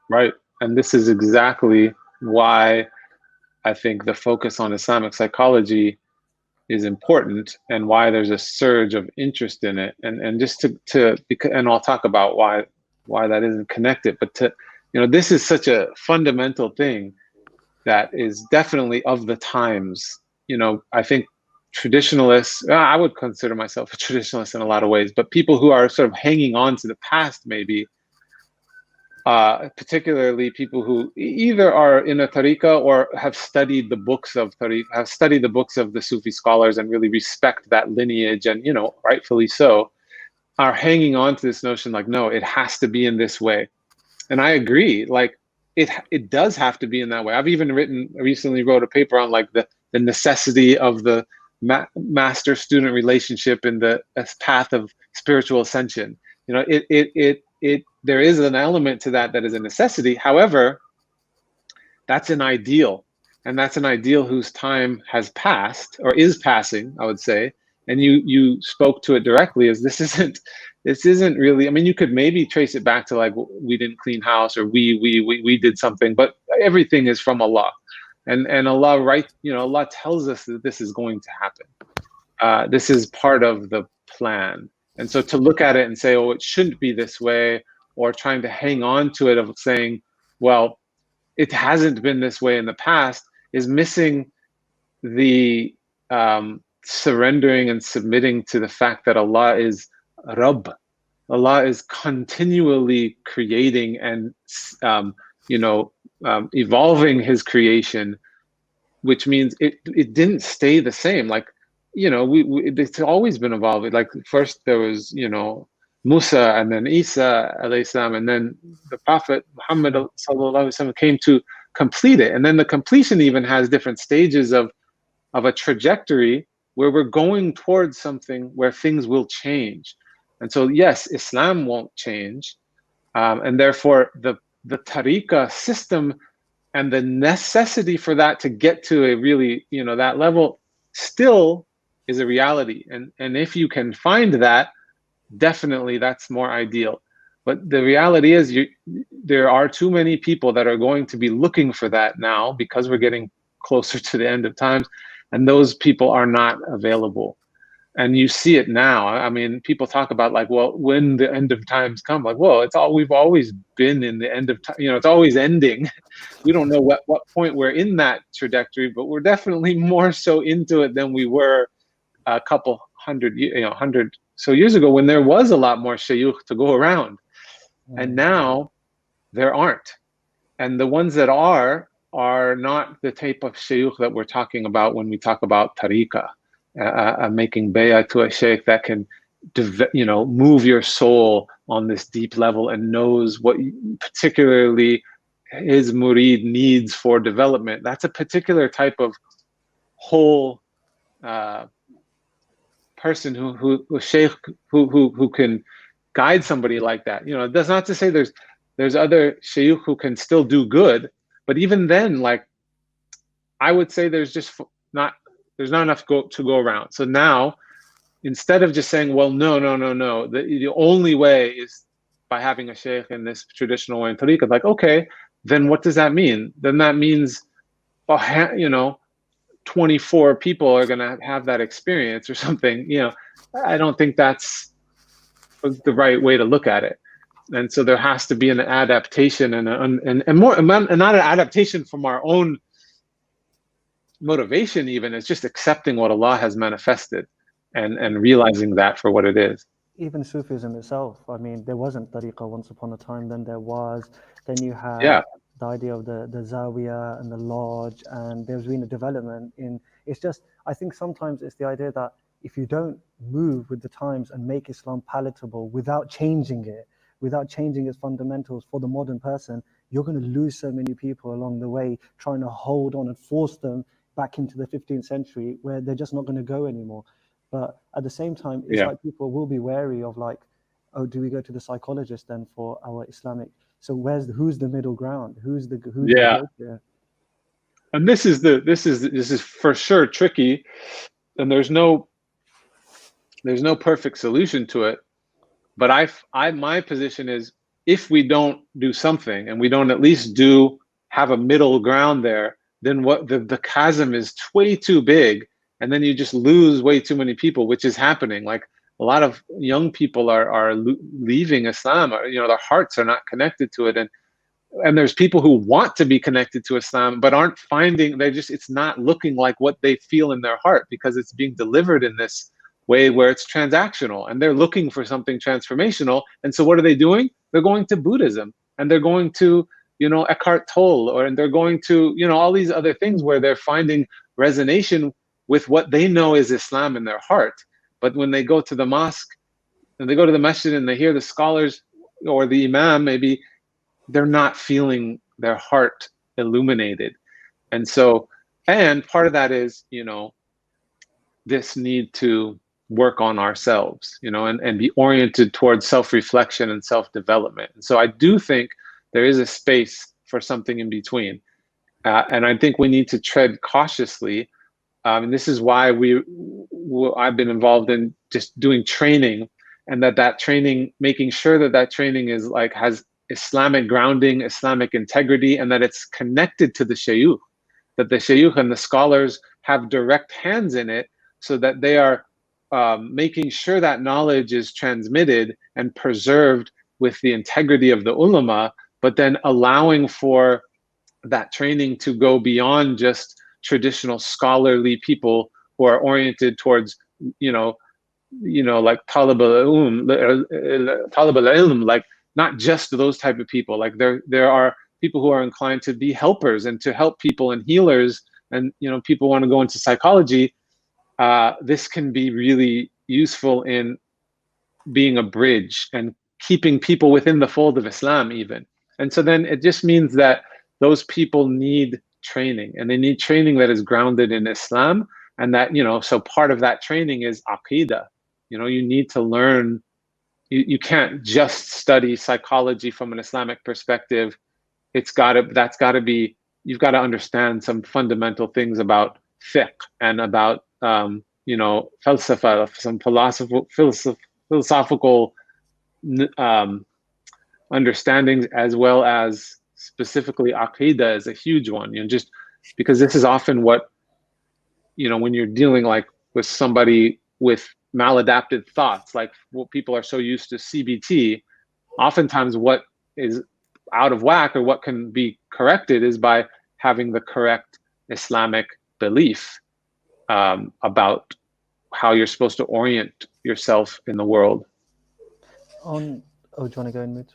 Right. And this is exactly why I think the focus on Islamic psychology is important, and why there's a surge of interest in it. And just and I'll talk about why that isn't connected, but you know, this is such a fundamental thing that is definitely of the times. You know, I think traditionalists, I would consider myself a traditionalist in a lot of ways, but people who are sort of hanging on to the past, maybe, particularly people who either are in a tariqah or have studied the books of the Sufi scholars and really respect that lineage, and rightfully so, are hanging on to this notion like, no, it has to be in this way. And I agree, like it does have to be in that way. I've even recently wrote a paper on like the necessity of the master-student relationship in the path of spiritual ascension. There is an element to that is a necessity. However, that's an ideal, and that's an ideal whose time has passed or is passing, I would say. And you spoke to it directly as this isn't really, I mean, you could maybe trace it back to like, we didn't clean house, or we did something, but everything is from Allah. And Allah, Allah tells us that this is going to happen. This is part of the plan. And so to look at it and say, oh, it shouldn't be this way, or trying to hang on to it of saying, well, it hasn't been this way in the past, is missing the surrendering and submitting to the fact that Allah is Rabb. Allah is continually creating and evolving His creation, which means it didn't stay the same. Like, it's always been evolving. Like first there was Musa, and then Isa alayhi salam, and then the Prophet Muhammad sallallahu alaihi wasallam came to complete it. And then the completion even has different stages of a trajectory where we're going towards something where things will change. And so yes, Islam won't change, and therefore the tariqah system and the necessity for that to get to a really that level still is a reality. And if you can find that, definitely that's more ideal. But the reality is there are too many people that are going to be looking for that now, because we're getting closer to the end of times, and those people are not available. And you see it now. I mean, people talk about like, well, when the end of times come, like, well, we've always been in the end of time, it's always ending. We don't know what point we're in that trajectory, but we're definitely more so into it than we were a couple hundred so years ago, when there was a lot more shayukh to go around. And now there aren't. And the ones that are not the type of shayukh that we're talking about when we talk about tariqah, making bay'ah to a shaykh that can move your soul on this deep level and knows what particularly his murid needs for development. That's a particular type of whole person who shaykh who can guide somebody like that. That's not to say there's other shaykh who can still do good, but even then, like, I would say there's not enough to go around. So now, instead of just saying, well, no, the only way is by having a shaykh in this traditional way in tariqah, like, okay, then what does that mean? Then that means 24 people are going to have that experience or something. I don't think that's the right way to look at it. And so there has to be an adaptation and not an adaptation from our own motivation. Even it's just accepting what Allah has manifested and realizing that for what it is. Even Sufism itself, I mean, there wasn't tariqah once upon a time, then there was, then you had the idea of the Zawiya and the lodge, and there's been a development in, it's just, I think sometimes it's the idea that if you don't move with the times and make Islam palatable without changing it, without changing its fundamentals for the modern person, you're going to lose so many people along the way, trying to hold on and force them back into the 15th century where they're just not going to go anymore. But at the same time, it's like people will be wary of like, oh, do we go to the psychologist then for our Islamic? So who's the middle ground? Who's the And this is for sure tricky, and there's no perfect solution to it. But my position is, if we don't do something and we don't at least have a middle ground there, then what the chasm is way too big, and then you just lose way too many people, which is happening. Like a lot of young people are leaving Islam, their hearts are not connected to it, and there's people who want to be connected to Islam but aren't finding, it's not looking like what they feel in their heart, because it's being delivered in this way where it's transactional, and they're looking for something transformational. And so what are they doing? They're going to Buddhism, and they're going to, you know, Eckhart Tolle, and they're going to, you know, all these other things where they're finding resonation with what they know is Islam in their heart. But when they go to the mosque and they go to the masjid and they hear the scholars or the imam, maybe they're not feeling their heart illuminated. And so, and part of that is, you know, this need to work on ourselves, you know, and be oriented towards self-reflection and self-development. And so I do think there is a space for something in between. And I think we need to tread cautiously. And this is why I've been involved in just doing training, and that training, making sure that training is like, has Islamic grounding, Islamic integrity, and that it's connected to the shaykh, that the shaykh and the scholars have direct hands in it, so that they are making sure that knowledge is transmitted and preserved with the integrity of the ulama, but then allowing for that training to go beyond just traditional scholarly people who are oriented towards, like talib al-ilm, like not just those type of people. Like there are people who are inclined to be helpers and to help people and healers, and people want to go into psychology. This can be really useful in being a bridge and keeping people within the fold of Islam even. And so then it just means that those people need training, and they need training that is grounded in Islam. And that, so part of that training is aqidah. You need to learn, you can't just study psychology from an Islamic perspective. You've got to understand some fundamental things about fiqh and about, falsafa, some philosophical understandings, as well as specifically aqidah is a huge one. Just because this is often what, when you're dealing like with somebody with maladapted thoughts, like what people are so used to CBT, oftentimes what is out of whack or what can be corrected is by having the correct Islamic belief about how you're supposed to orient yourself in the world. Do you want to go in mid?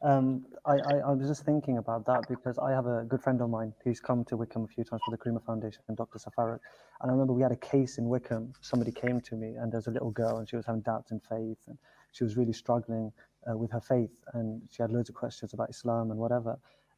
I was just thinking about that because I have a good friend of mine who's come to Wickham a few times for the Karima Foundation, Dr. Safarak. And I remember we had a case in Wickham. Somebody came to me, and there's a little girl, and she was having doubts in faith, and she was really struggling with her faith, and she had loads of questions about Islam and whatever.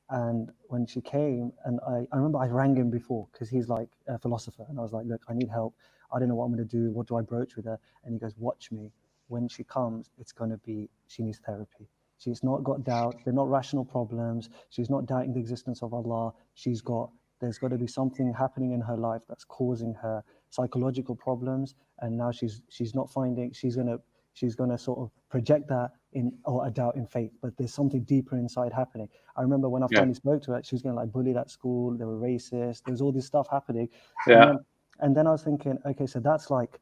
And when she came, and I remember I rang him before because he's like a philosopher, and I was like, look, I need help. I don't know what I'm going to do. What do I broach with her? And he goes, watch me. When she comes, it's going to be, she needs therapy. She's not got doubts. They're not rational problems. She's not doubting the existence of Allah. There's got to be something happening in her life that's causing her psychological problems. And now she's not finding, she's going to sort of project that in, or a doubt in faith, but there's something deeper inside happening. I remember when I finally spoke to her, she was getting like bullied at school. They were racist. There was all this stuff happening. Yeah. And then I was thinking, okay, so that's like,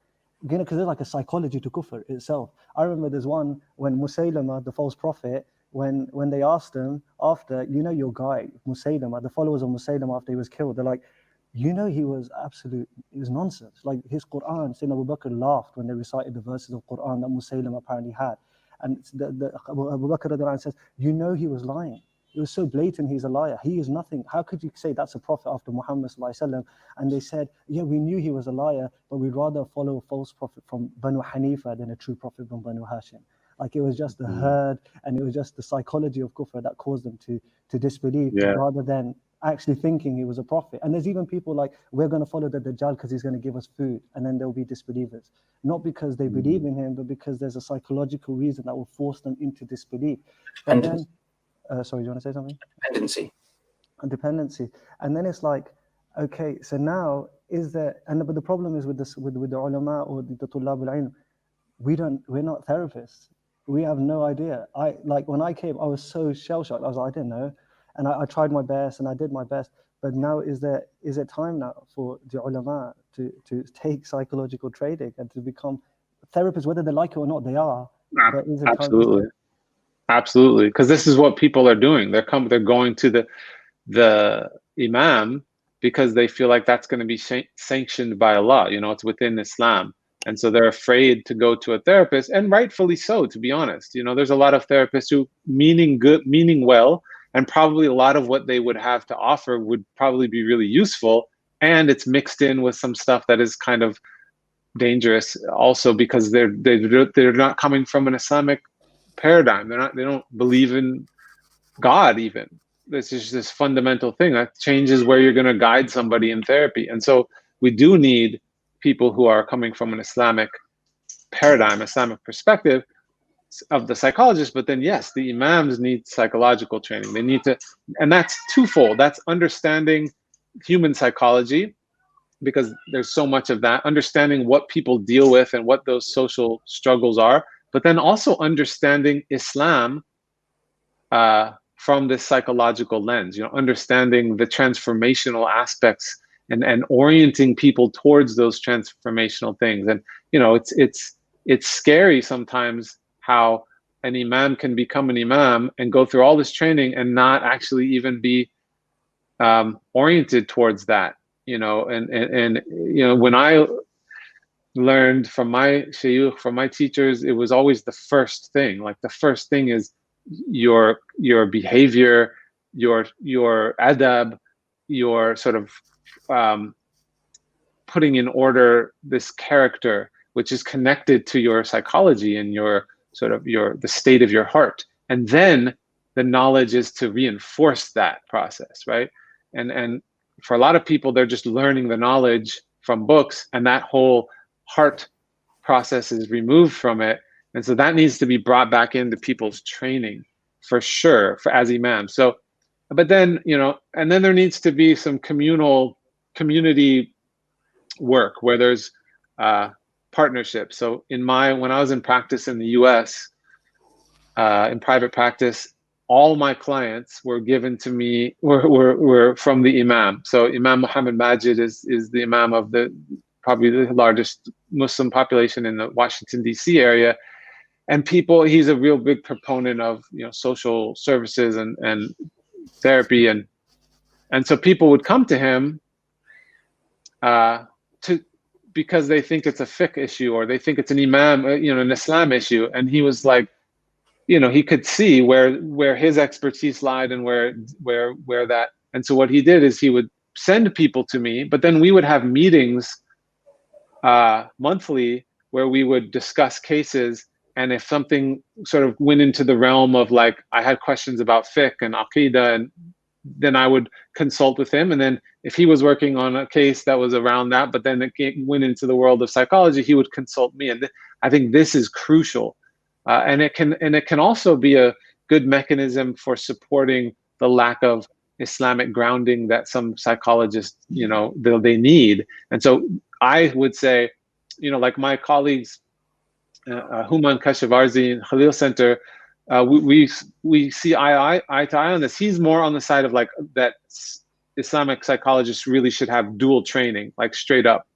because there's like a psychology to Kufr itself. I remember there's one when Musaylama, the false prophet, when they asked him after, your guy, Musaylama, the followers of Musaylama after he was killed, they're like, he was nonsense. Like his Quran, Sayyidina Abu Bakr laughed when they recited the verses of Quran that Musaylama apparently had. And Abu Bakr says, he was lying. It was so blatant, he's a liar. He is nothing. How could you say that's a prophet after Muhammad sallallahu alaihi wasallam? And they said, yeah, we knew he was a liar, but we'd rather follow a false prophet from Banu Hanifa than a true prophet from Banu Hashim. Like it was just the herd, and it was just the psychology of Kufr that caused them to disbelieve, rather than actually thinking he was a prophet. And there's even people like, we're going to follow the Dajjal because he's going to give us food, and then they'll be disbelievers. Not because they believe in him, but because there's a psychological reason that will force them into disbelief. But then, sorry, do you want to say something? Dependency. And then it's like, okay, so now but the problem is with the ulama or the tullab al-ilm, we're not therapists. We have no idea. When I came, I was so shell-shocked. I was like, I didn't know. And I tried my best and I did my best. But now is it time now for the ulama to take psychological training and to become therapists, whether they like it or not, they are. But is it Absolutely, because this is what people are doing. They're going to the imam because they feel like that's going to be sanctioned by Allah. It's within Islam. And so they're afraid to go to a therapist, and rightfully so, to be honest. You know, there's a lot of therapists who meaning well, and probably a lot of what they would have to offer would probably be really useful. And it's mixed in with some stuff that is kind of dangerous also, because they're not coming from an Islamic paradigm. They don't believe in God even. This is this fundamental thing that changes where you're going to guide somebody in therapy. And so we do need people who are coming from an Islamic paradigm, Islamic perspective of the psychologist. But then, yes, the Imams need psychological training. They need to, and that's twofold. That's understanding human psychology, because there's so much of that, understanding what people deal with and what those social struggles are, but then also understanding Islam from this psychological lens, you know, understanding the transformational aspects and orienting people towards those transformational things. And, you know, it's scary sometimes how an imam can become an imam and go through all this training and not actually even be oriented towards that, you know. And you know, when I learned from my shayukh, from my teachers, it was always the first thing. Like the first thing is your behavior, your adab, your sort of putting in order this character, which is connected to your psychology and your sort of the state of your heart. And then the knowledge is to reinforce that process, right? And for a lot of people, they're just learning the knowledge from books, and that whole heart process is removed from it. And so that needs to be brought back into people's training for sure, for as imams. So, but then, you know, and then there needs to be some community work where there's partnership. So when I was in practice in the US, in private practice, all my clients were given to me, were from the Imam. So Imam Muhammad Majid is the Imam of probably the largest Muslim population in the Washington, D.C. area. And he's a real big proponent of, you know, social services and therapy. And so people would come to him because they think it's a fiqh issue, or they think it's an imam, you know, an Islam issue. And he was like, you know, he could see where his expertise lied and where that. And so what he did is he would send people to me, but then we would have meetings monthly where we would discuss cases. And if something sort of went into the realm of, like, I had questions about fiqh and aqidah, and then I would consult with him. And then if he was working on a case that was around that, but then it went into the world of psychology, he would consult me. And I think this is crucial. And it can also be a good mechanism for supporting the lack of Islamic grounding that some psychologists, you know, they need. And so I would say, you know, like my colleagues, Human Kashavarzi and Khalil Center, we see eye to eye on this. He's more on the side of, like, that Islamic psychologists really should have dual training, like straight up.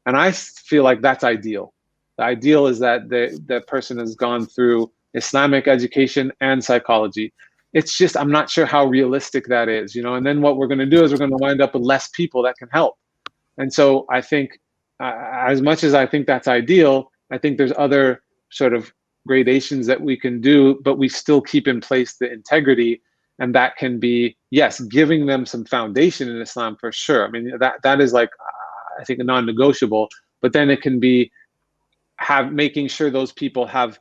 And I feel like that's ideal. The ideal is that the person has gone through Islamic education and psychology. It's just, I'm not sure how realistic that is, you know. And then what we're going to do is we're going to wind up with less people that can help. And so I think, as much as I think that's ideal, I think there's other sort of gradations that we can do, but we still keep in place the integrity. And that can be, yes, giving them some foundation in Islam for sure. I mean, that is, like, I think, a non-negotiable. But then it can be making sure those people have,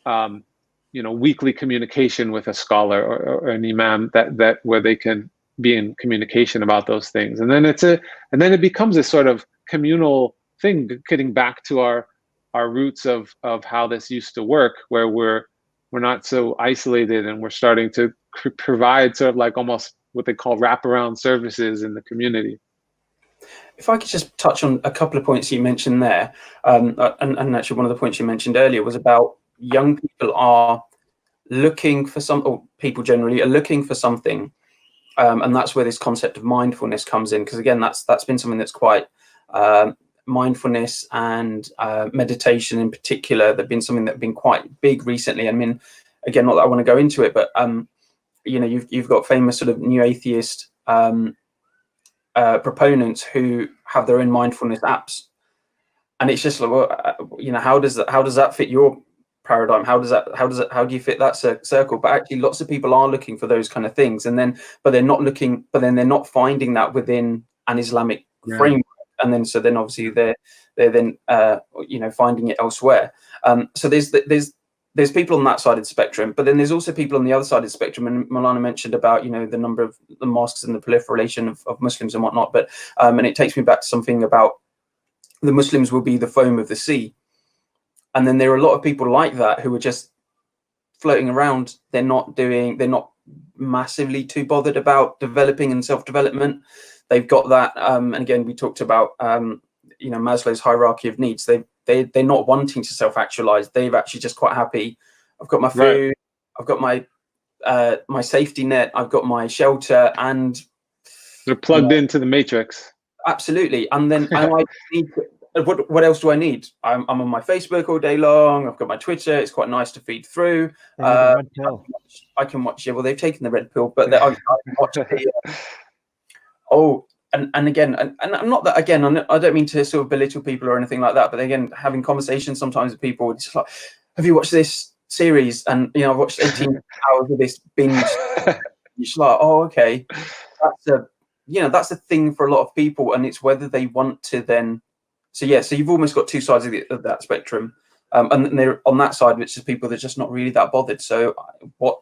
you know, weekly communication with a scholar or an imam that where they can be in communication about those things. And then it becomes a sort of communal thing, getting back to our roots of how this used to work, where we're not so isolated, and we're starting to provide sort of like almost what they call wraparound services in the community. If I could just touch on a couple of points you mentioned there, and actually one of the points you mentioned earlier was about young people are looking for or people generally are looking for something, and that's where this concept of mindfulness comes in, because again, that's been something that's quite mindfulness and meditation in particular, they've been something that have been quite big recently. I mean, again, not that I want to go into it, but you know, you've got famous sort of new atheist proponents who have their own mindfulness apps, and it's just like, well, you know, how does that fit your paradigm? How do you fit that circle? But actually, lots of people are looking for those kind of things, but they're not finding that within an Islamic framework, and then obviously they're then you know, finding it elsewhere. So there's people on that side of the spectrum, but then there's also people on the other side of the spectrum. And Malana mentioned about, you know, the number of the mosques and the proliferation of Muslims and whatnot. But and it takes me back to something about the Muslims will be the foam of the sea. And then there are a lot of people like that who are just floating around. They're not massively too bothered about developing and self-development. They've got that. And again, we talked about, you know, Maslow's hierarchy of needs. They're not wanting to self-actualize. They've actually just quite happy. I've got my food. Right. I've got my safety net. I've got my shelter, and they're plugged into the matrix. Absolutely. And then I need what else do I need? I'm on my Facebook all day long. I've got my Twitter. It's quite nice to feed through. Red pill. I can watch. Yeah, well, they've taken the red pill, but I can watch the. And again, and I'm not that, again, I don't mean to sort of belittle people or anything like that, but again, having conversations sometimes with people, it's like, have you watched this series? And, you know, I've watched 18 hours of this binge. It's like, oh, okay. That's a thing for a lot of people, and it's whether they want to then. So you've almost got two sides of that spectrum. And they're on that side, which is people that are just not really that bothered. So what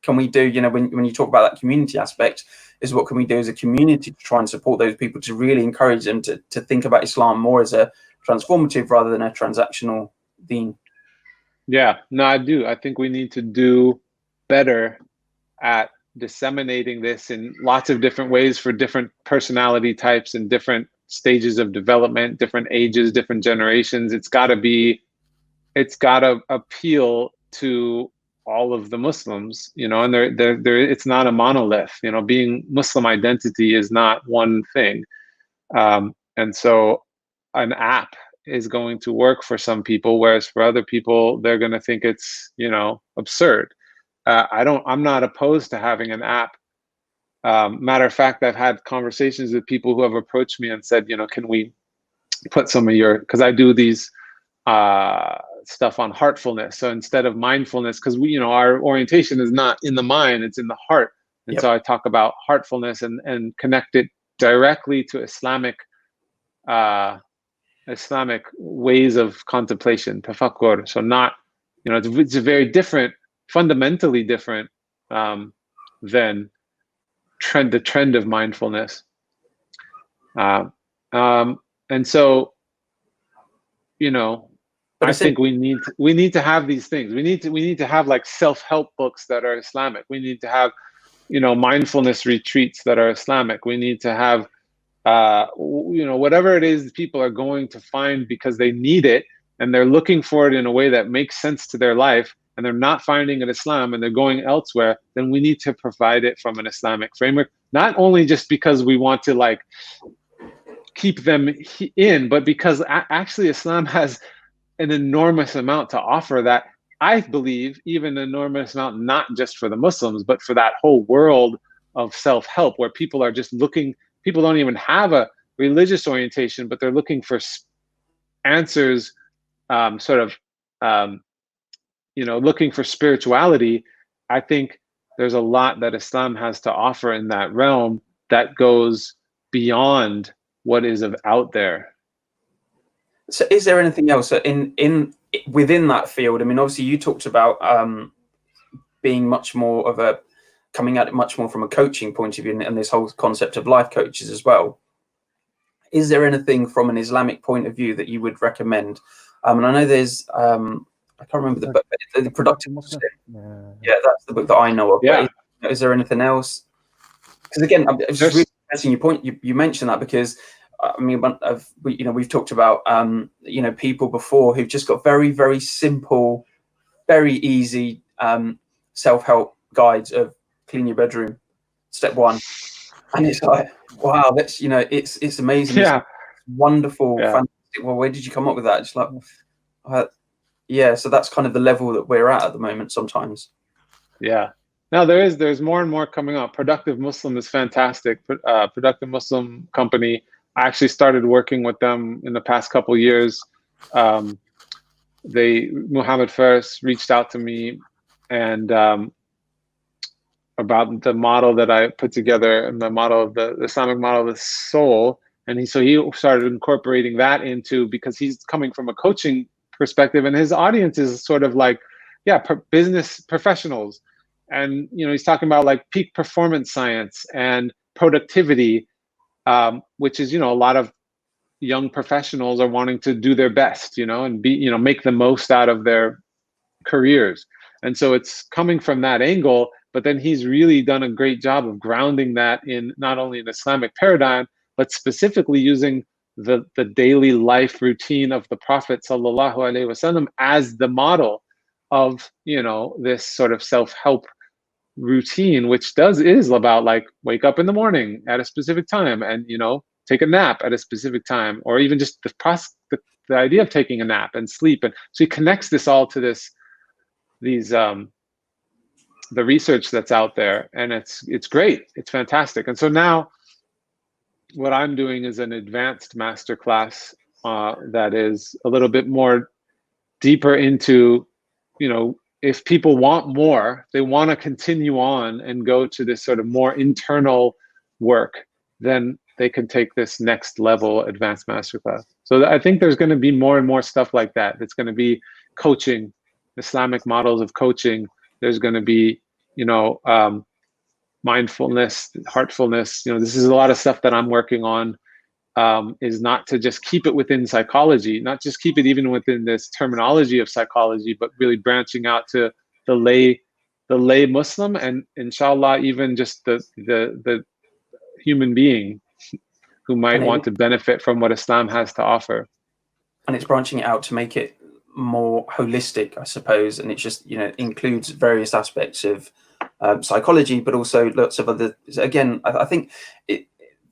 can we do? You know, when you talk about that community aspect, is what can we do as a community to try and support those people, to really encourage them to think about Islam more as a transformative rather than a transactional deen? Yeah, no, I do. I think we need to do better at disseminating this in lots of different ways for different personality types and different stages of development, different ages, different generations. It's got to appeal to all of the Muslims, you know, and it's not a monolith, you know, being Muslim identity is not one thing. And so an app is going to work for some people, whereas for other people, they're going to think it's, you know, absurd. I'm not opposed to having an app. Matter of fact, I've had conversations with people who have approached me and said, you know, can we put some of because I do these stuff on heartfulness. So instead of mindfulness, because we, you know, our orientation is not in the mind, it's in the heart. And Yep. So I talk about heartfulness and connect it directly to Islamic ways of contemplation, tafakkur. So not, you know, it's a very different, fundamentally different than the trend of mindfulness. And so, you know, I think we need to have these things. We need to have like self-help books that are Islamic. We need to have, you know, mindfulness retreats that are Islamic. We need to have, you know, whatever it is people are going to find because they need it and they're looking for it in a way that makes sense to their life, and they're not finding it Islam and they're going elsewhere. Then we need to provide it from an Islamic framework, not only just because we want to like keep them in, but because actually Islam has an enormous amount to offer that I believe even an enormous amount, not just for the Muslims, but for that whole world of self-help where people are just looking, people don't even have a religious orientation, but they're looking for answers, you know, looking for spirituality. I think there's a lot that Islam has to offer in that realm that goes beyond what is out there. So is there anything else within that field? I mean, obviously you talked about being much more of coming at it much more from a coaching point of view, and this whole concept of life coaches as well. Is there anything from an Islamic point of view that you would recommend? And I know there's, I can't remember the book, but the Productive Muslim. Yeah, that's the book that I know of. Yeah. But is there anything else? Because again, it's just really interesting your point. You mentioned that because I mean, you know, we've talked about you know, people before who've just got very, very simple, very easy self-help guides of clean your bedroom, step 1, and it's like, wow, that's, you know, it's amazing. Yeah, it's wonderful, yeah. Fantastic. Well, where did you come up with that? Just like, yeah. So that's kind of the level that we're at the moment. Sometimes. Yeah. Now there's more and more coming up. Productive Muslim is fantastic. Productive Muslim company. I actually started working with them in the past couple of years. Muhammad first reached out to me and about the model that I put together, and the model of the Islamic model of the soul. And so he started incorporating that into, because he's coming from a coaching perspective, and his audience is sort of like, business professionals. And, he's talking about like peak performance science and productivity, which is, a lot of young professionals are wanting to do their best, and be, make the most out of their careers. And so it's coming from that angle, but then he's really done a great job of grounding that in not only an Islamic paradigm, but specifically using the daily life routine of the Prophet Salalahu Alayhi Wasallam as the model of, this sort of self-help routine, which is about like wake up in the morning at a specific time and, take a nap at a specific time, or even just the idea of taking a nap and sleep. And so he connects this all to the research that's out there, and it's great. It's fantastic. And so now what I'm doing is an advanced masterclass that is a little bit more deeper into, if people want more, they want to continue on and go to this sort of more internal work, then they can take this next level advanced masterclass. So I think there's going to be more and more stuff like that. It's going to be coaching, Islamic models of coaching. There's going to be, mindfulness, heartfulness. This is a lot of stuff that I'm working on, is not to just keep it within psychology, not just keep it even within this terminology of psychology, but really branching out to the lay Muslim, and inshallah, even just the human being who might want to benefit from what Islam has to offer. And it's branching it out to make it more holistic, I suppose, and it just includes various aspects of psychology, but also lots of other. Again, I think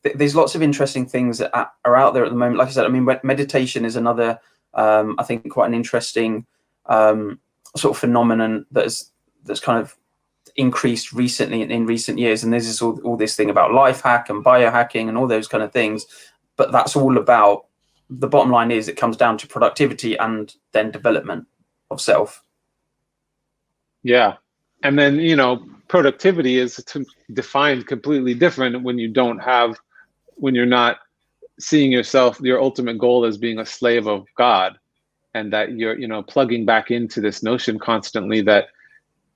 there's lots of interesting things that are out there at the moment. Like I said, I mean, meditation is another, I think, quite an interesting sort of phenomenon that's kind of increased recently in recent years. And there's all this thing about life hack and biohacking and all those kind of things, but that's all about, the bottom line is it comes down to productivity and then development of self. Yeah. And then, productivity is defined completely different when you're not seeing yourself, your ultimate goal as being a slave of God, and that you're, plugging back into this notion constantly that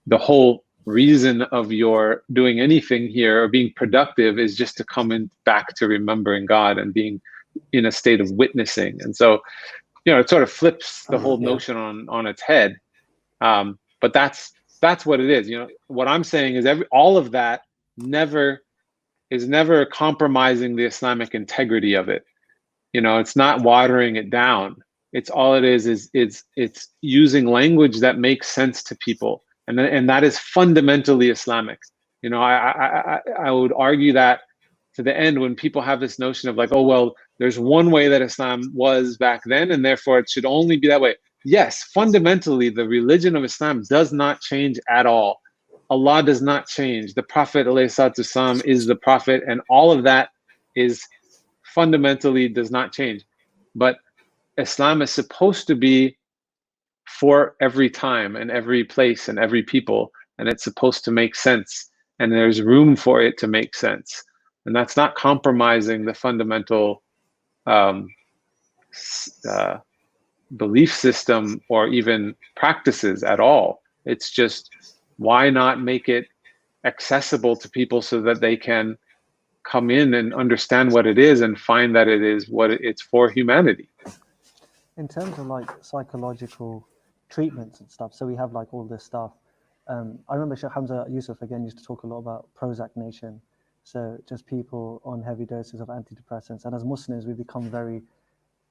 the whole reason of your doing anything here or being productive is just to come back to remembering God and being in a state of witnessing. And so, it sort of flips the whole notion on its head. But that's what it is. What I'm saying is all of that is never compromising the Islamic integrity of it. It's not watering it down. It's all it is it's using language that makes sense to people. And that is fundamentally Islamic. I would argue that to the end, when people have this notion of like, oh, well, there's one way that Islam was back then, and therefore it should only be that way. Yes, fundamentally, the religion of Islam does not change at all. Allah does not change. The Prophet ﷺ is the Prophet, and all of that is fundamentally does not change. But Islam is supposed to be for every time and every place and every people, and it's supposed to make sense, and there's room for it to make sense. And that's not compromising the fundamental belief system or even practices at all. It's just, why not make it accessible to people so that they can come in and understand what it is and find that it is what it's for humanity. In terms of like psychological treatments and stuff, so we have like all this stuff. I remember Sheikh Hamza Yusuf again used to talk a lot about Prozac Nation. So just people on heavy doses of antidepressants, and as Muslims we become very,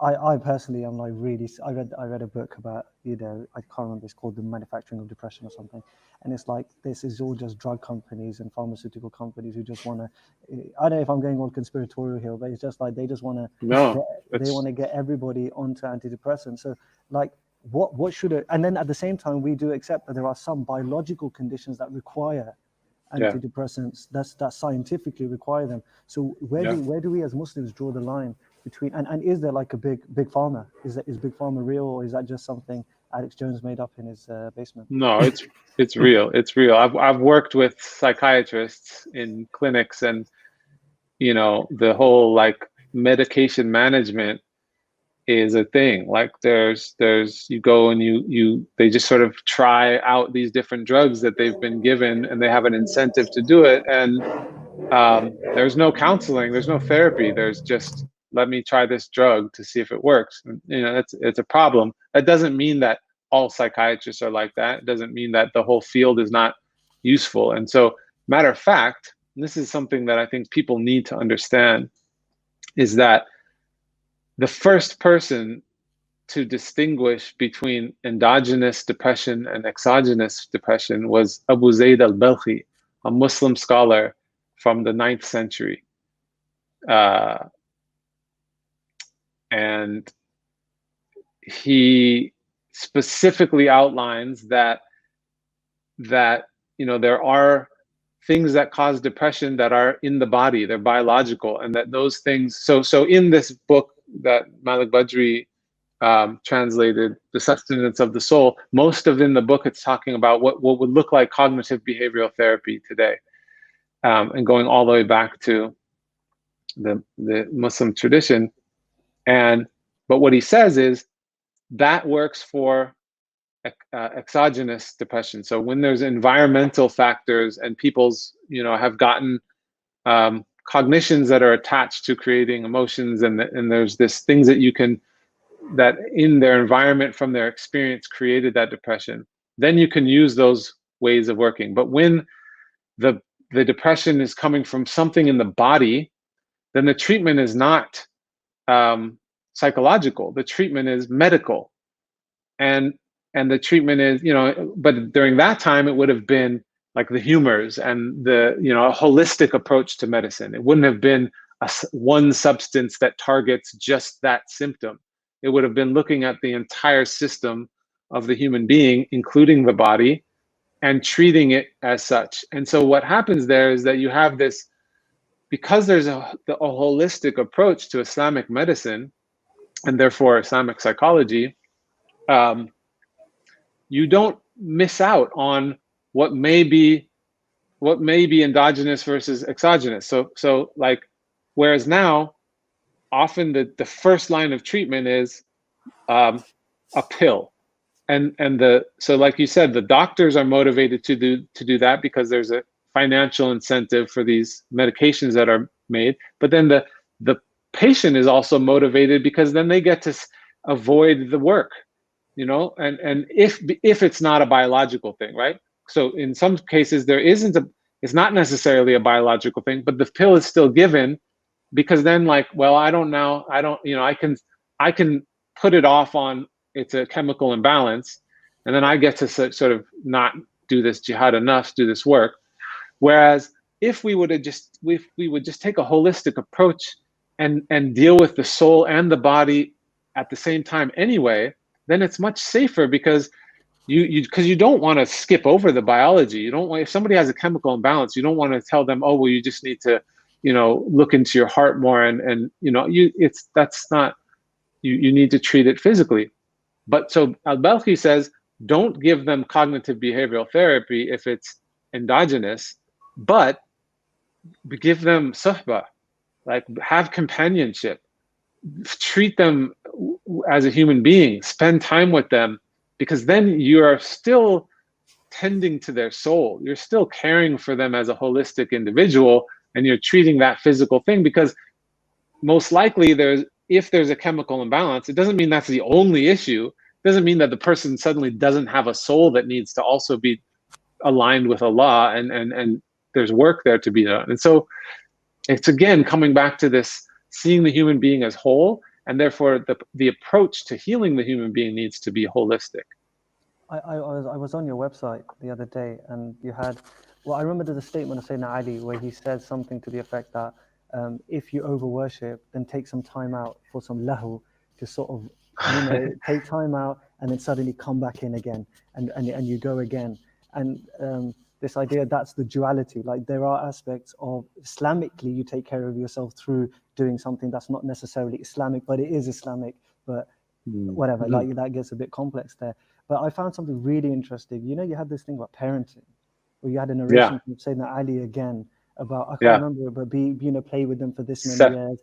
I personally am like really, I read a book about, I can't remember, it's called The Manufacturing of Depression or something, and it's like, this is all just drug companies and pharmaceutical companies who just want to, I don't know if I'm going all conspiratorial here, but it's just like they just want to get everybody onto antidepressants. So like what should it, and then at the same time we do accept that there are some biological conditions that require antidepressants, that scientifically require them. So where do we as Muslims draw the line between, and is there like a big pharma? Is big pharma real, or is that just something Alex Jones made up in his basement? No, it's real. It's real. I've worked with psychiatrists in clinics, and the whole like medication management is a thing. Like there's you go and they just sort of try out these different drugs that they've been given, and they have an incentive to do it. And there's no counseling, there's no therapy. There's just, let me try this drug to see if it works. And, it's a problem. That doesn't mean that all psychiatrists are like that. It doesn't mean that the whole field is not useful. And so, matter of fact, and this is something that I think people need to understand, is that the first person to distinguish between endogenous depression and exogenous depression was Abu Zayd al-Balkhi, a Muslim scholar from the 9th century. And he specifically outlines that there are things that cause depression that are in the body, they're biological, and that those things, so in this book that Malik Badri translated, The Sustenance of the Soul, most of in the book it's talking about what would look like cognitive behavioral therapy today, and going all the way back to the Muslim tradition. But what he says is that works for exogenous depression. So when there's environmental factors and people's have gotten cognitions that are attached to creating emotions, and there's this things that in their environment from their experience created that depression, then you can use those ways of working. But when the depression is coming from something in the body, then the treatment is not psychological. The treatment is medical, and the treatment is but during that time it would have been like the humors and a holistic approach to medicine. It wouldn't have been one substance that targets just that symptom. It would have been looking at the entire system of the human being, including the body, and treating it as such. And so what happens there is that you have this, because there's a holistic approach to Islamic medicine, and therefore Islamic psychology, you don't miss out on what may be endogenous versus exogenous. So like, whereas now, often the first line of treatment is a pill, so like you said, the doctors are motivated to do that because there's a financial incentive for these medications that are made. But then the patient is also motivated because then they get to avoid the work, and if it's not a biological thing, right? So in some cases it's not necessarily a biological thing, but the pill is still given because then, like, well, I can put it off on, it's a chemical imbalance, and then I get to sort of not do this jihad enough, do this work. Whereas if we would just take a holistic approach and deal with the soul and the body at the same time anyway, then it's much safer, because you don't want to skip over the biology. You don't want, if somebody has a chemical imbalance, you don't want to tell them, oh, well, you just need to look into your heart more, and you need to treat it physically. But so al-Balkhi says, don't give them cognitive behavioral therapy if it's endogenous, but give them suhbah, like have companionship, treat them as a human being, spend time with them, because then you are still tending to their soul. You're still caring for them as a holistic individual, and you're treating that physical thing, because most likely if there's a chemical imbalance, it doesn't mean that's the only issue. It doesn't mean that the person suddenly doesn't have a soul that needs to also be aligned with Allah, and there's work there to be done. And so it's again coming back to this, seeing the human being as whole, and therefore the approach to healing the human being needs to be holistic. I was on your website the other day, and you had, well, I remember there's a statement of Sayyidina Ali where he said something to the effect that if you over worship, then take some time out for some lahu, to sort of take time out and then suddenly come back in again, and you go again. And this idea that's the duality. Like there are aspects of Islamically, you take care of yourself through doing something that's not necessarily Islamic, but it is Islamic, but whatever, like that gets a bit complex there. But I found something really interesting. You know, you had this thing about parenting, where you had a narration from Sayyidina Ali again about, I can't remember, but play with them for this many years.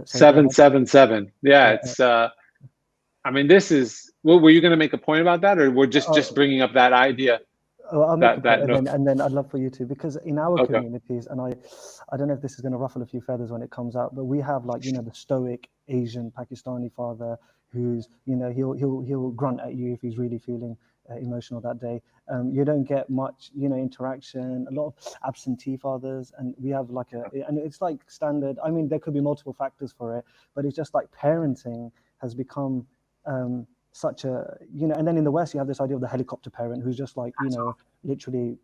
777. Yeah, it's I mean, this is, well, were you going to make a point about that, or we're just bringing up that idea? I'll make a point, and then I'd love for you to, because in our communities, and I don't know if this is going to ruffle a few feathers when it comes out, but we have, like, you know, the stoic Asian Pakistani father who's, you know, he'll grunt at you if he's really feeling emotional that day. You don't get much, you know, interaction, a lot of absentee fathers, and we have like and it's like standard. I mean, there could be multiple factors for it, but it's just like parenting has become such a, you know, and then in the West you have this idea of the helicopter parent who's just like, you know, literally,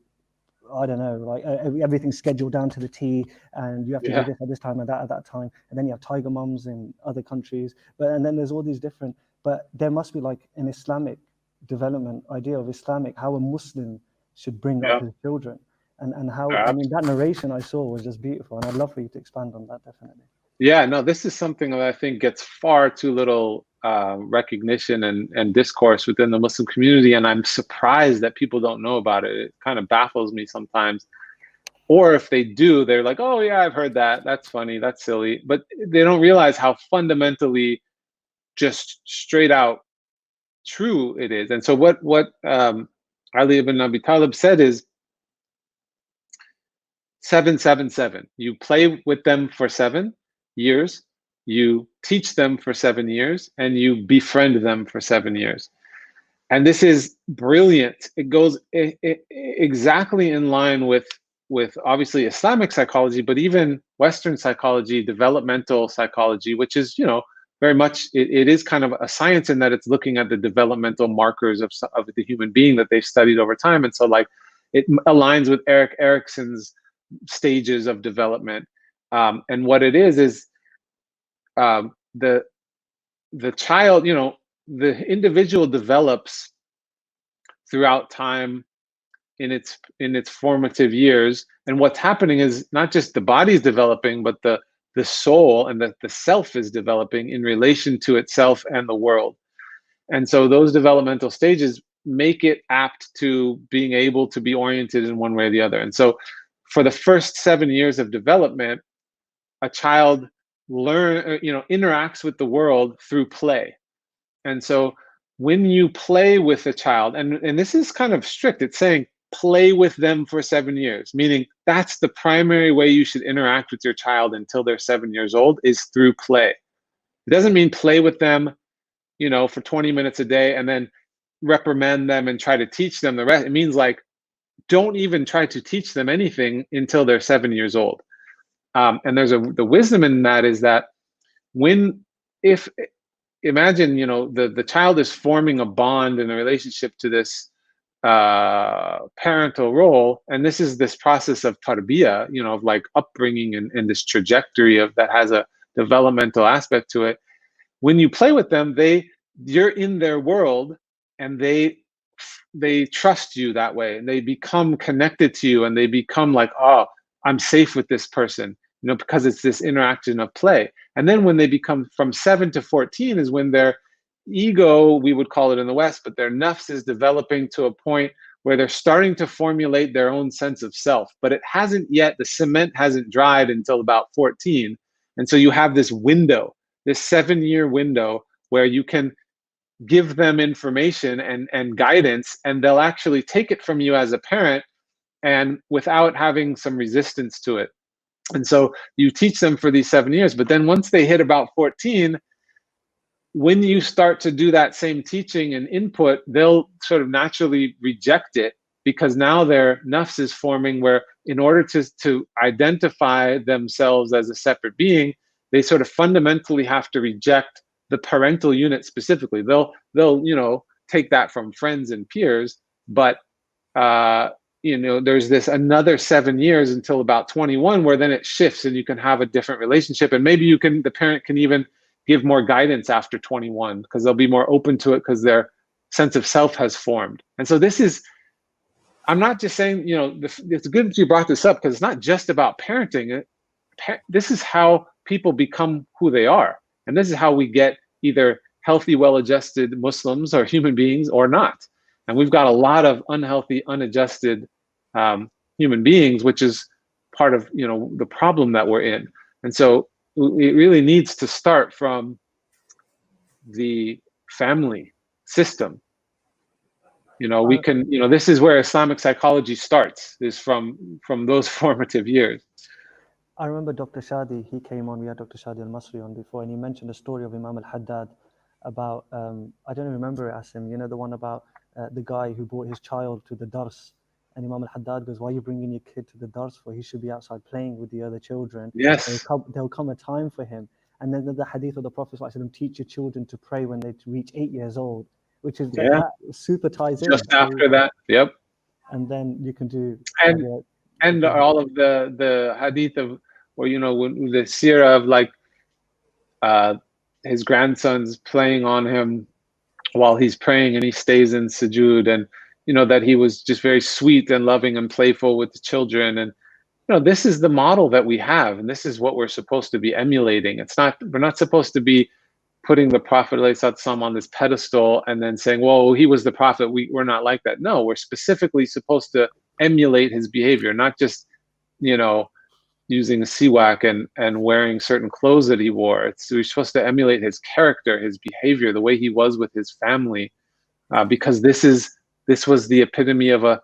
I don't know, like everything's scheduled down to the T, and you have to do this at this time and that at that time. And then you have tiger mums in other countries, and then there's all these different, but there must be like an Islamic development idea of Islamic, how a Muslim should bring up his children, and how, I mean, that narration I saw was just beautiful, and I'd love for you to expand on that, definitely. Yeah, no, this is something that I think gets far too little recognition and discourse within the Muslim community, and I'm surprised that people don't know about it. It kind of baffles me sometimes. Or if they do, they're like, oh yeah, I've heard that. That's funny, that's silly. But they don't realize how fundamentally just straight out true it is. And so what Ali ibn Abi Talib said is 777. You play with them for 7 years, you teach them for 7 years, and you befriend them for 7 years. And this is brilliant. It goes exactly in line with obviously Islamic psychology, but even Western psychology, developmental psychology, which is, you know, very much, it is kind of a science in that it's looking at the developmental markers of the human being that they've studied over time. And so, like, it aligns with Erik Erikson's stages of development. And what it is the child, you know, the individual develops throughout time in its formative years. And what's happening is not just the body's developing, but the soul and the self is developing in relation to itself and the world. And so those developmental stages make it apt to being able to be oriented in one way or the other. And so for the first 7 years of development, a child interacts with the world through play. And so when you play with a child, and this is kind of strict, it's saying play with them for 7 years, meaning that's the primary way you should interact with your child until they're 7 years old, is through play. It doesn't mean play with them, you know, for 20 minutes a day and then reprimand them and try to teach them the rest. It means, like, don't even try to teach them anything until they're 7 years old. And there's the wisdom in that is that imagine, you know, the child is forming a bond in a relationship to this parental role, and this process of tarbiyah, you know, of like upbringing and this trajectory of that has a developmental aspect to it. When you play with them, you're in their world, and they trust you that way, and they become connected to you, and they become like, oh, I'm safe with this person, you know, because it's this interaction of play. And then when they become from 7 to 14 is when their ego, we would call it in the West, but their nafs is developing to a point where they're starting to formulate their own sense of self. But it hasn't yet, the cement hasn't dried until about 14. And so you have this window, this 7-year window where you can give them information and guidance, and they'll actually take it from you as a parent and without having some resistance to it. And so you teach them for these 7 years, but then once they hit about 14, when you start to do that same teaching and input, they'll sort of naturally reject it, because now their nafs is forming where, in order to identify themselves as a separate being, they sort of fundamentally have to reject the parental unit specifically. They'll you know, take that from friends and peers, but you know, there's this another 7 years until about 21 where then it shifts and you can have a different relationship, and maybe the parent can even give more guidance after 21 because they'll be more open to it because their sense of self has formed. And so this is I'm not just saying, it's good that you brought this up, because it's not just about parenting. This is how people become who they are. And this is how we get either healthy, well-adjusted Muslims or human beings or not. And we've got a lot of unhealthy, unadjusted human beings, which is part of, the problem that we're in. And so it really needs to start from the family system. We can, this is where Islamic psychology starts, is from those formative years. I remember Dr. Shadi, he came on, we had Dr. Shadi al-Masri on before, and he mentioned the story of Imam al-Haddad about, I don't remember it, Asim, the one about the guy who brought his child to the dars, and Imam al-Haddad goes, why are you bringing your kid to the dars for? He should be outside playing with the other children. Yes. There'll come a time for him. And then the hadith of the Prophet ﷺ, teach your children to pray when they reach 8 years old, which is that super ties in. Just after that, yep. And then you can do... And all of the hadith of, or when the seerah of like his grandsons playing on him while he's praying, and he stays in sujood, and that he was just very sweet and loving and playful with the children. And this is the model that we have, and this is what we're supposed to be emulating. We're not supposed to be putting the Prophet ﷺ on this pedestal and then saying, whoa, he was the Prophet, we're not like that. No, we're specifically supposed to emulate his behavior, not just using a siwak and wearing certain clothes that he wore. We're supposed to emulate his character, his behavior, the way he was with his family, because this was the epitome of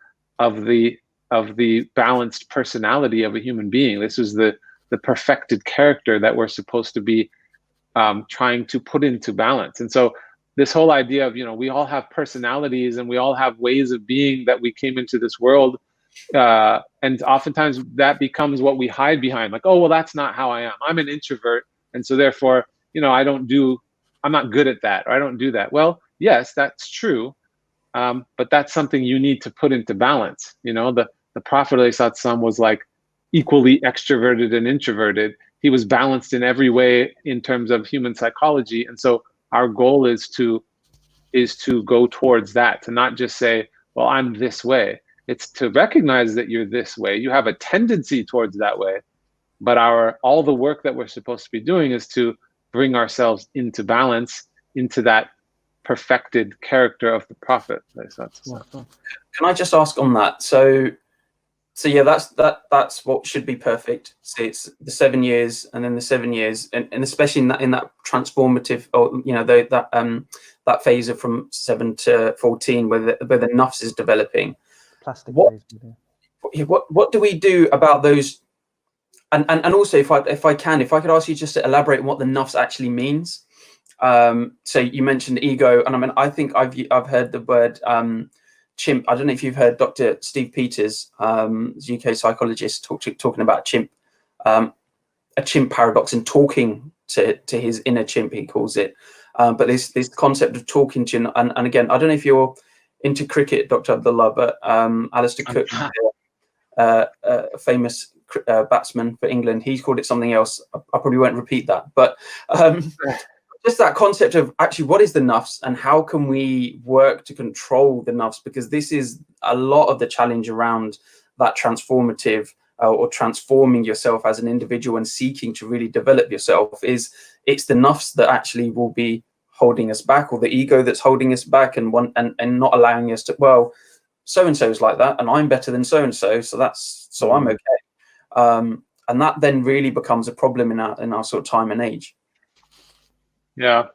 the balanced personality of a human being. This was the perfected character that we're supposed to be trying to put into balance. And so this whole idea of, we all have personalities and we all have ways of being that we came into this world. And oftentimes that becomes what we hide behind. Like, oh, well, that's not how I am. I'm an introvert. And so therefore, I'm not good at that, or I don't do that. Well, yes, that's true. But that's something you need to put into balance. The Prophet ﷺ was like equally extroverted and introverted. He was balanced in every way in terms of human psychology. And so our goal is to go towards that, to not just say, well, I'm this way. It's to recognize that you're this way. You have a tendency towards that way. But all the work that we're supposed to be doing is to bring ourselves into balance, into that perfected character of the Prophet. Can I just ask on that? So yeah, that's what should be perfect. So it's the 7 years, and then the 7 years, and especially in that transformative, or that phase of from 7 to 14, where the nafs is developing. Plastic phase. Yeah. What do we do about those? And also, if I could ask you just to elaborate on what the nafs actually means. So you mentioned ego, and I think I've heard the word chimp. I don't know if you've heard Dr. Steve Peters, UK psychologist, talking about chimp, a chimp paradox, and talking to his inner chimp, he calls it. But this concept of talking to, and again, I don't know if you're into cricket, Dr. Abdullah, but Alistair Cook, a famous batsman for England, he's called it something else. I probably won't repeat that, but just that concept of actually what is the nafs and how can we work to control the nafs, because this is a lot of the challenge around that transformative or transforming yourself as an individual and seeking to really develop yourself. It's the nafs that actually will be holding us back, or the ego that's holding us back and not allowing us to, well, so and so is like that and I'm better than so and so, so I'm okay. And that then really becomes a problem in our sort of time and age. Yeah,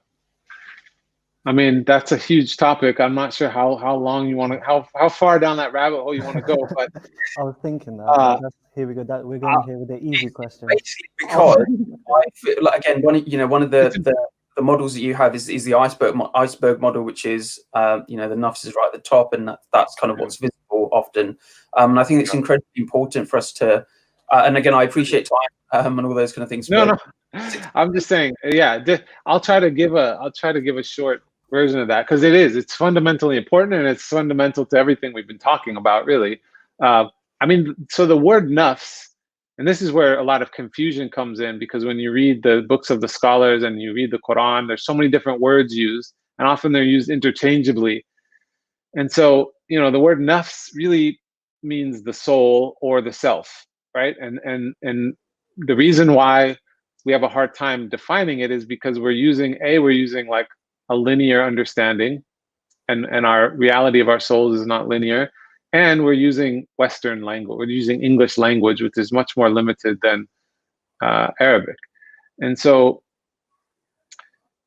I mean, that's a huge topic. I'm not sure how long you want to, how far down that rabbit hole you want to go. But I was thinking that. Here we go. We're going here with the easy question. Basically, because I feel like, again, one of the models that you have is the iceberg model, which is the nafs is right at the top, and that's kind of what's visible often. And I think it's incredibly important for us to. And again, I appreciate time and all those kind of things. No. I'm just saying, yeah. I'll try to give a short version of that, because it's fundamentally important, and it's fundamental to everything we've been talking about, really. I mean, so the word nafs, and this is where a lot of confusion comes in, because when you read the books of the scholars and you read the Quran, there's so many different words used, and often they're used interchangeably. And so, the word nafs really means the soul or the self, right? And the reason why we have a hard time defining it is because we're using like a linear understanding, and our reality of our souls is not linear, and we're using Western language, we're using English language, which is much more limited than Arabic. And so,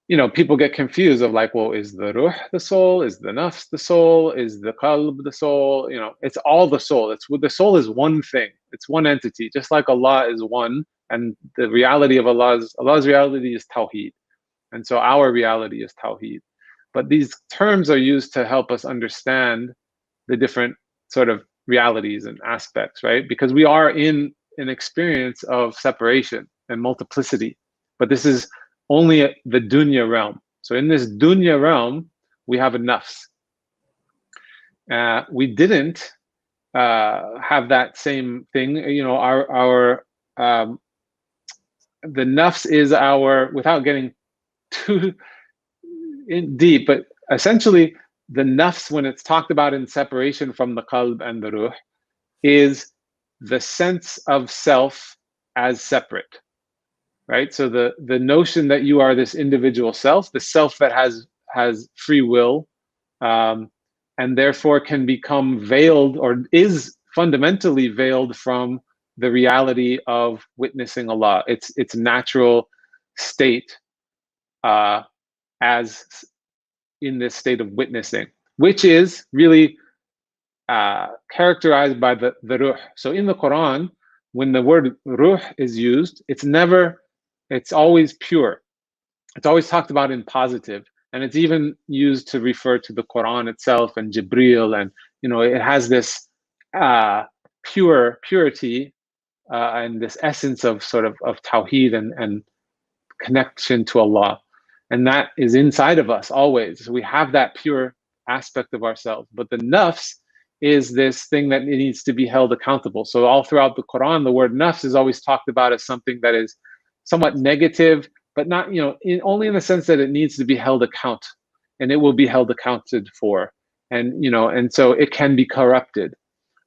you know, people get confused of like, well, is the ruh the soul? Is the nafs the soul? Is the qalb the soul? You know, it's all the soul. The soul is one thing. It's one entity, just like Allah is one, and the reality of Allah's reality is tawheed. And so our reality is tawheed. But these terms are used to help us understand the different sort of realities and aspects, right? Because we are in an experience of separation and multiplicity, but this is only the dunya realm. So in this dunya realm, we have a nafs. We didn't have that same thing. You know, the nafs is our, without getting too in deep, but essentially the nafs, when it's talked about in separation from the qalb and the ruh, is the sense of self as separate, right? So the notion that you are this individual self, the self that has free will, and therefore can become veiled, or is fundamentally veiled from the reality of witnessing Allah, its natural state, as in this state of witnessing, which is really characterized by the ruh. So in the Quran, when the word ruh is used, it's always pure. It's always talked about in positive, and it's even used to refer to the Quran itself and Jibreel, and you know, it has this purity and this essence of sort of tawheed and connection to Allah. And that is inside of us always. So we have that pure aspect of ourselves. But the nafs is this thing that it needs to be held accountable. So all throughout the Quran, the word nafs is always talked about as something that is somewhat negative, but not, you know, only in the sense that it needs to be held account, and it will be held accounted for. And, you know, and so it can be corrupted.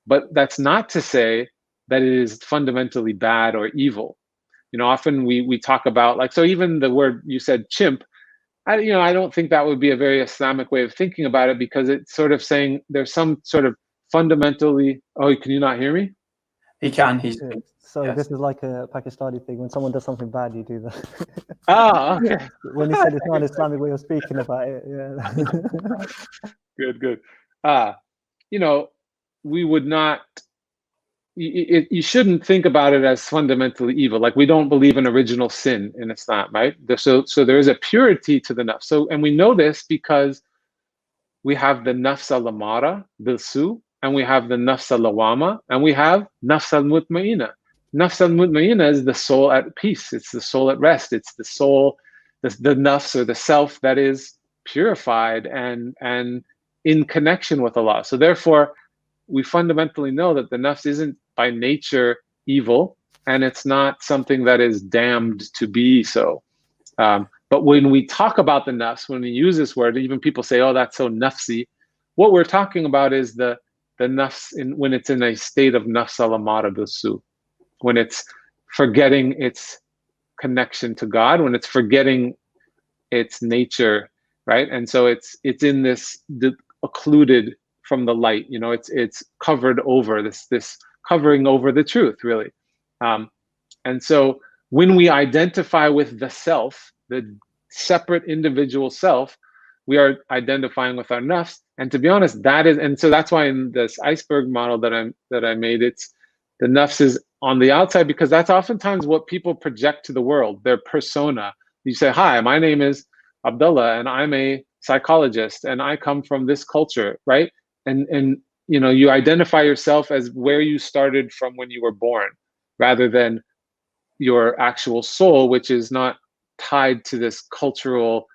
But that's not to say that it is fundamentally bad or evil. You know, often we talk about, like, so even the word you said, chimp, I don't think that would be a very Islamic way of thinking about it, because it's sort of saying there's some sort of fundamentally, oh, can you not hear me? He can, he's... So yes. This is like a Pakistani thing. When someone does something bad, you do that. Ah, okay. When he said it's not an Islamic way of speaking about it, yeah. Good. You know, we would not, you shouldn't think about it as fundamentally evil. Like, we don't believe in original sin in Islam, right? So there is a purity to the nafs. So, and we know this because we have the nafs al-amara, bil-su, and we have the nafs al-lawama, and we have nafs al-mutmainna. Nafs al-mutmainna is the soul at peace. It's the soul at rest. It's the soul, the nafs, or the self, that is purified and in connection with Allah. So therefore, we fundamentally know that the nafs isn't by nature evil, and it's not something that is damned to be so. But when we talk about the nafs, when we use this word, even people say, oh, that's so nafsi. What we're talking about is the nafs when it's in a state of nafs al-amara bil-su, when it's forgetting its connection to God, when it's forgetting its nature, right? And so it's in this occluded from the light, you know, it's covered over, this covering over the truth, really. And so when we identify with the self, the separate individual self, we are identifying with our nafs. And to be honest, and so that's why in this iceberg model that I made, it's the nafs is on the outside, because that's oftentimes what people project to the world, their persona. You say, hi, my name is Abdullah, and I'm a psychologist, and I come from this culture, right? And you know, you identify yourself as where you started from when you were born, rather than your actual soul, which is not tied to this cultural,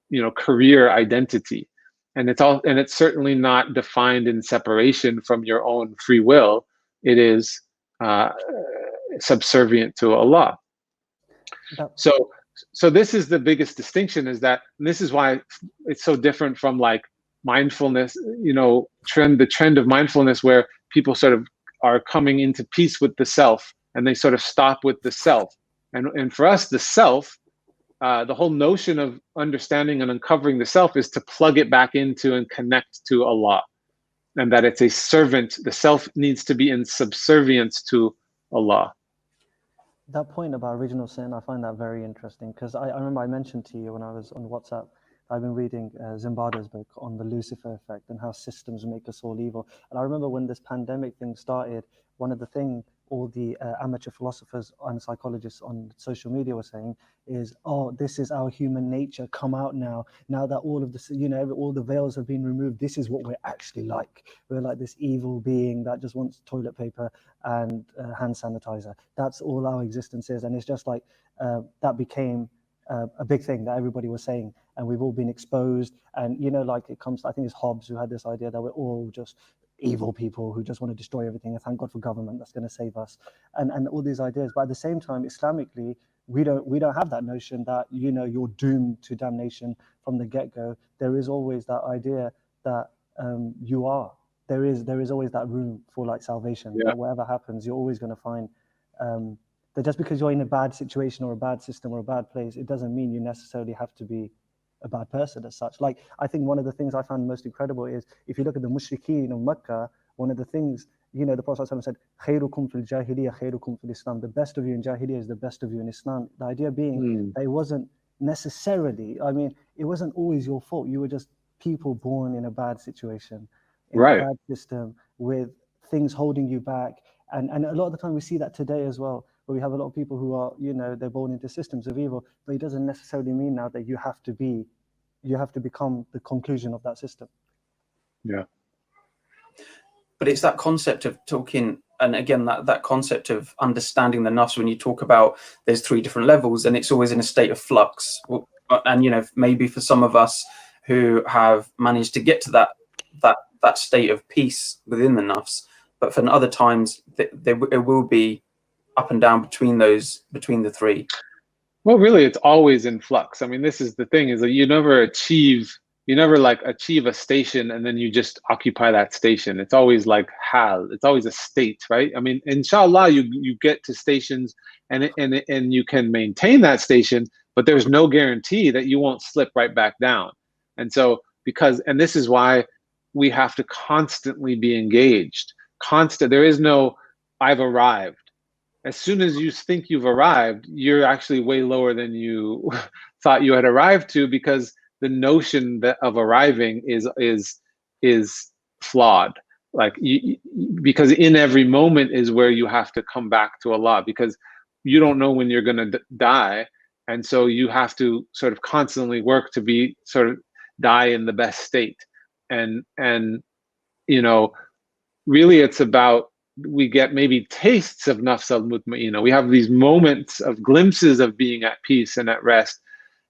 you know, career identity. And it's certainly not defined in separation from your own free will. It is subservient to Allah. So this is the biggest distinction, is that, and this is why it's so different from like mindfulness, you know, the trend of mindfulness, where people sort of are coming into peace with the self, and they sort of stop with the self. And for us, the self, the whole notion of understanding and uncovering the self is to plug it back into and connect to Allah, and that it's a servant. The self needs to be in subservience to Allah. That point about original sin, I find that very interesting, because I remember I mentioned to you when I was on WhatsApp, I've been reading Zimbardo's book on the Lucifer effect and how systems make us all evil. And I remember when this pandemic thing started, one of the things all the amateur philosophers and psychologists on social media were saying is, oh, this is our human nature come out now. Now that all of this, you know, all the veils have been removed, this is what we're actually like. We're like this evil being that just wants toilet paper and hand sanitizer. That's all our existence is. And it's just like that became a big thing that everybody was saying, and we've all been exposed. And, you know, like it comes, I think it's Hobbes who had this idea that we're all just evil people who just want to destroy everything, and thank God for government that's going to save us, and all these ideas. But at the same time, Islamically, we don't have that notion that, you know, you're doomed to damnation from the get-go. There is always that idea that you are. There is always that room for like salvation. Yeah. That whatever happens, you're always going to find that just because you're in a bad situation or a bad system or a bad place, it doesn't mean you necessarily have to be a bad person as such. Like, I think one of the things I found most incredible is, if you look at the mushrikeen of Mecca, one of the things, you know, the Prophet ﷺ said, khairukum fil jahiliyyah, khairukum fil Islam. The best of you in Jahiliyyah is the best of you in Islam. The idea being that it wasn't necessarily, I mean, it wasn't always your fault. You were just people born in a bad situation, in a bad system, with things holding you back. And a lot of the time we see that today as well, where we have a lot of people who are, you know, they're born into systems of evil, but it doesn't necessarily mean now that you have to become the conclusion of that system. Yeah. But it's that concept of talking, and again, that concept of understanding the nafs, when you talk about there's 3 different levels, and it's always in a state of flux. And, you know, maybe for some of us who have managed to get to that state of peace within the nafs, but for other times, it will be up and down between the 3. Well, really, it's always in flux. I mean, this is the thing, is that you never achieve a station and then you just occupy that station. It's always like hal. It's always a state, right? I mean, inshallah, you get to stations and you can maintain that station, but there's no guarantee that you won't slip right back down. And so, and this is why we have to constantly be engaged. There is no, I've arrived. As soon as you think you've arrived, you're actually way lower than you thought you had arrived to, because the notion of arriving is flawed. Like, because in every moment is where you have to come back to Allah, because you don't know when you're going to die, and so you have to sort of constantly work to be sort of die in the best state. And you know, really, it's about, we get maybe tastes of nafs al-mutma'inna. We have these moments of glimpses of being at peace and at rest,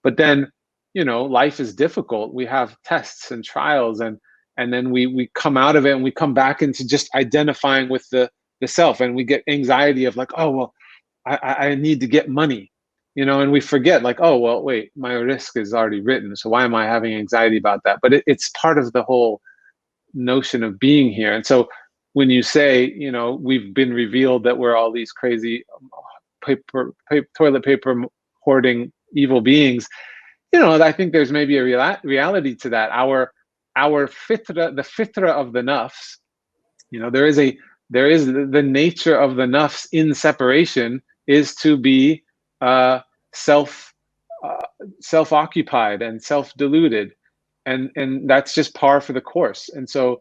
but then, you know, life is difficult. We have tests and trials, and then we come out of it and we come back into just identifying with the self, and we get anxiety of like, oh, well, I need to get money, you know, and we forget like, oh, well, wait, my risk is already written, so why am I having anxiety about that? But it's part of the whole notion of being here. And so when you say, you know, we've been revealed that we're all these crazy toilet paper hoarding evil beings, you know, I think there's maybe a reality to that. Our fitra, the fitra of the nafs, you know, there is the nature of the nafs in separation is to be self-occupied and self-deluded, and that's just par for the course. And so,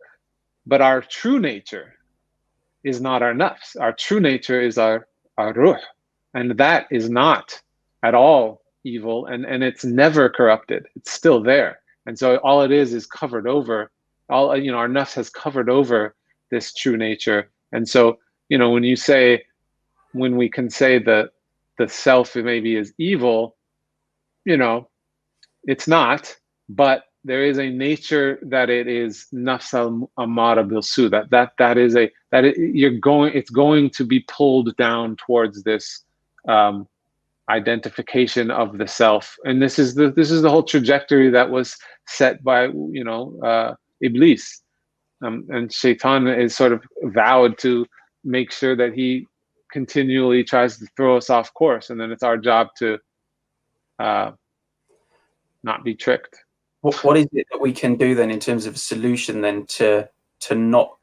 but our true nature is not our nafs. Our true nature is our ruh, and that is not at all evil, and it's never corrupted. It's still there. And so all it is covered over. All, you know, our nafs has covered over this true nature. And so, you know, when we can say that the self maybe is evil, you know, it's not, but there is a nature that it is nafs al-ammara bil-su, it's going to be pulled down towards this identification of the self. And this is the whole trajectory that was set by, you know, Iblis. and Shaitan is sort of vowed to make sure that he continually tries to throw us off course, and then it's our job to not be tricked. What is it that we can do then in terms of a solution then to not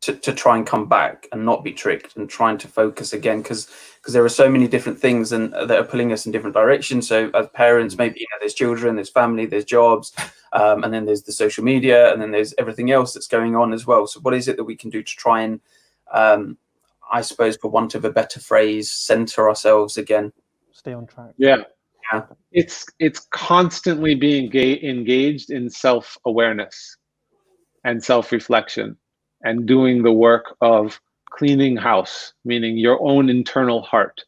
to try and come back and not be tricked and trying to focus again, because there are so many different things and that are pulling us in different directions. So as parents, maybe, you know, there's children, there's family, there's jobs, and then there's the social media, and then there's everything else that's going on as well. So what is it that we can do to try and I suppose, for want of a better phrase, center ourselves again? Stay on track. Yeah. It's constantly being engaged in self-awareness and self-reflection, and doing the work of cleaning house, meaning your own internal heart,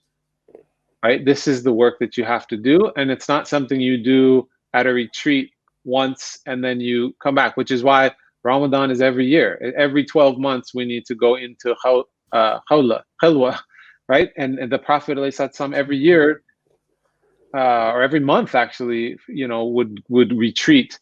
right? This is the work that you have to do, and it's not something you do at a retreat once and then you come back, which is why Ramadan is every year. Every 12 months we need to go into khalwa, right? And the Prophet ﷺ every year, or every month actually, you know, would retreat.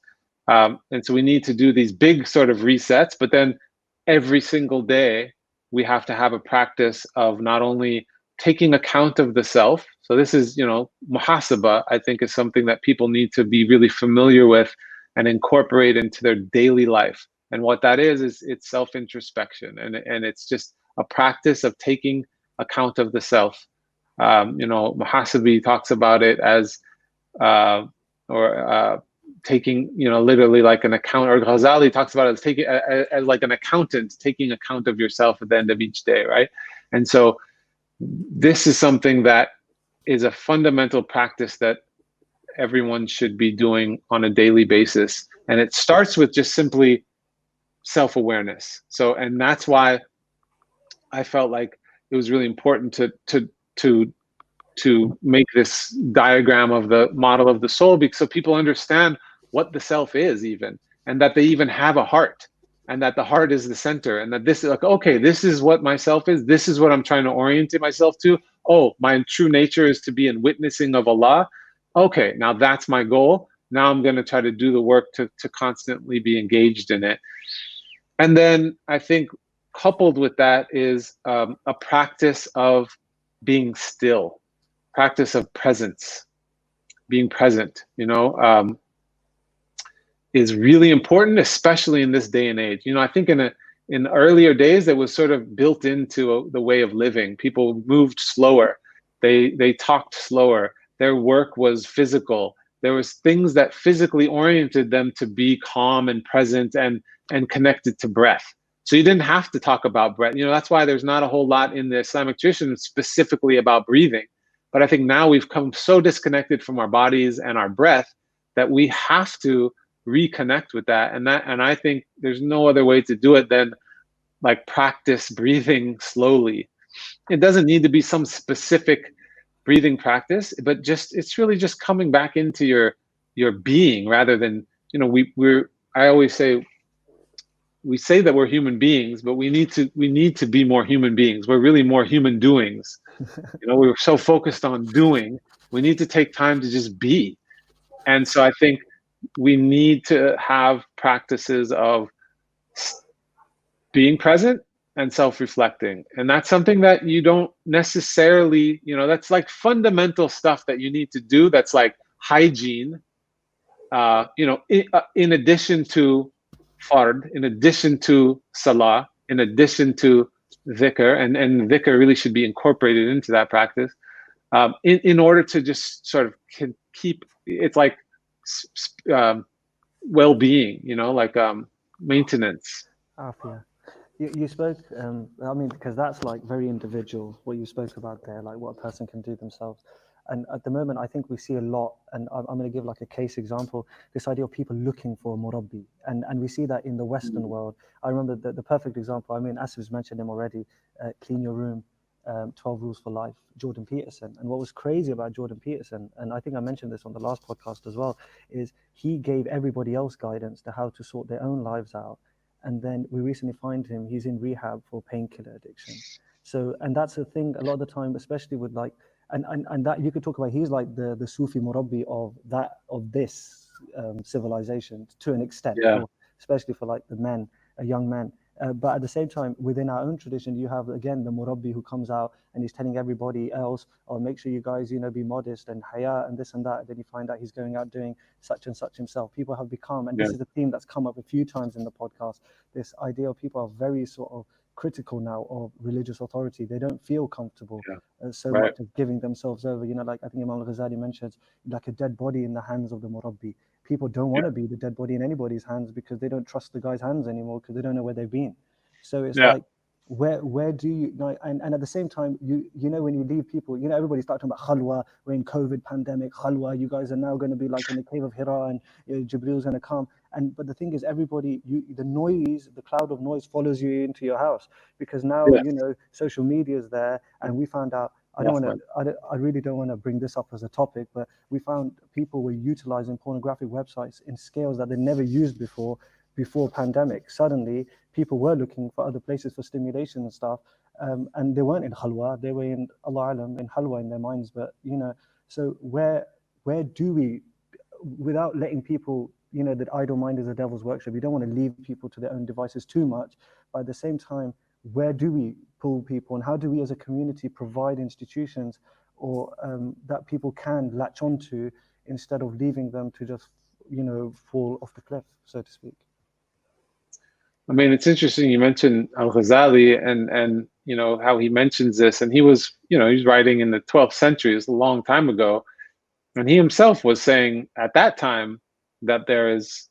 And so we need to do these big sort of resets, but then every single day we have to have a practice of not only taking account of the self. So this is, you know, muhasaba, I think, is something that people need to be really familiar with and incorporate into their daily life. And what that is it's self-introspection, and it's just a practice of taking account of the self. You know, Muhasabi talks about it as taking, you know, literally like an account, or Ghazali talks about it as taking as like an accountant taking account of yourself at the end of each day, right? And so this is something that is a fundamental practice that everyone should be doing on a daily basis, and it starts with just simply self-awareness. So, and that's why I felt like it was really important to make this diagram of the model of the soul, because so people understand what the self is, even, and that they even have a heart, and that the heart is the center, and that this is like, okay, this is what myself is, this is what I'm trying to orient myself to. Oh, my true nature is to be in witnessing of Allah. Okay, now that's my goal. Now I'm going to try to do the work to constantly be engaged in it. And then I think coupled with that is a practice of being still, practice of presence, being present, you know, is really important, especially in this day and age. You know, I think in earlier days, it was sort of built into the way of living. People moved slower. They talked slower. Their work was physical. There was things that physically oriented them to be calm and present and connected to breath. So you didn't have to talk about breath. You know, that's why there's not a whole lot in the Islamic tradition specifically about breathing. But I think now we've come so disconnected from our bodies and our breath that we have to reconnect with that. And I think there's no other way to do it than like practice breathing slowly. It doesn't need to be some specific breathing practice, but just it's really just coming back into your being, rather than, you know, I always say, we say that we're human beings, but we need to be more human beings. We're really more human doings. You know, we're so focused on doing. We need to take time to just be. And so I think we need to have practices of being present and self-reflecting. And that's something that you don't necessarily, you know, that's like fundamental stuff that you need to do. That's like hygiene, you know, in addition to fard, in addition to salah, in addition to dhikr, and dhikr really should be incorporated into that practice, in order to just sort of keep, it's like well-being, you know, like maintenance. Afia. You spoke, I mean, because that's like very individual, what you spoke about there, like what a person can do themselves. And at the moment, I think we see a lot, and I'm going to give like a case example, this idea of people looking for a murabbi. And we see that in the Western world. I remember the perfect example, I mean, Asif's mentioned him already, Clean Your Room, 12 Rules for Life, Jordan Peterson. And what was crazy about Jordan Peterson, and I think I mentioned this on the last podcast as well, is he gave everybody else guidance to how to sort their own lives out. And then we recently find him, he's in rehab for painkiller addiction. So, and that's the thing, a lot of the time, especially with like, and that you could talk about, he's like the Sufi murabbi of this civilization to an extent, yeah. Especially for like the men. young men. But at the same time, within our own tradition, you have, again, the murabbi who comes out and he's telling everybody else, oh, make sure you guys, be modest and haya and this and that. And then you find out he's going out doing such and such himself. People have become, and this is a theme that's come up a few times in the podcast, this idea of people are very sort of critical now of religious authority. They don't feel comfortable so much of giving themselves over. Like I think Imam al-Ghazali mentions, like a dead body in the hands of the murabbi. People don't want to be the dead body in anybody's hands because they don't trust the guy's hands anymore because they don't know where they've been. So it's like, where do you like? And at the same time, you know when you leave people, everybody's talking about khalwa. We're in COVID pandemic, khalwa. You guys are now going to be like in the cave of Hira, and Jibril's going to come. But the thing is, everybody, the noise, the cloud of noise follows you into your house because now social media is there, and we found out. I really don't want to bring this up as a topic, but we found people were utilizing pornographic websites in scales that they never used before pandemic. Suddenly, people were looking for other places for stimulation and stuff, and they weren't in khalwa. They were in Allah alam, in halwa in their minds. But so where do we, without letting people, that idle mind is the devil's workshop. You don't want to leave people to their own devices too much, but at the same time, where do we pull people, and how do we as a community provide institutions or that people can latch onto instead of leaving them to just fall off the cliff, so to speak? I mean, it's interesting you mentioned al-Ghazali and how he mentions this, and he was he's writing in the 12th century. It's a long time ago, and he himself was saying at that time that there is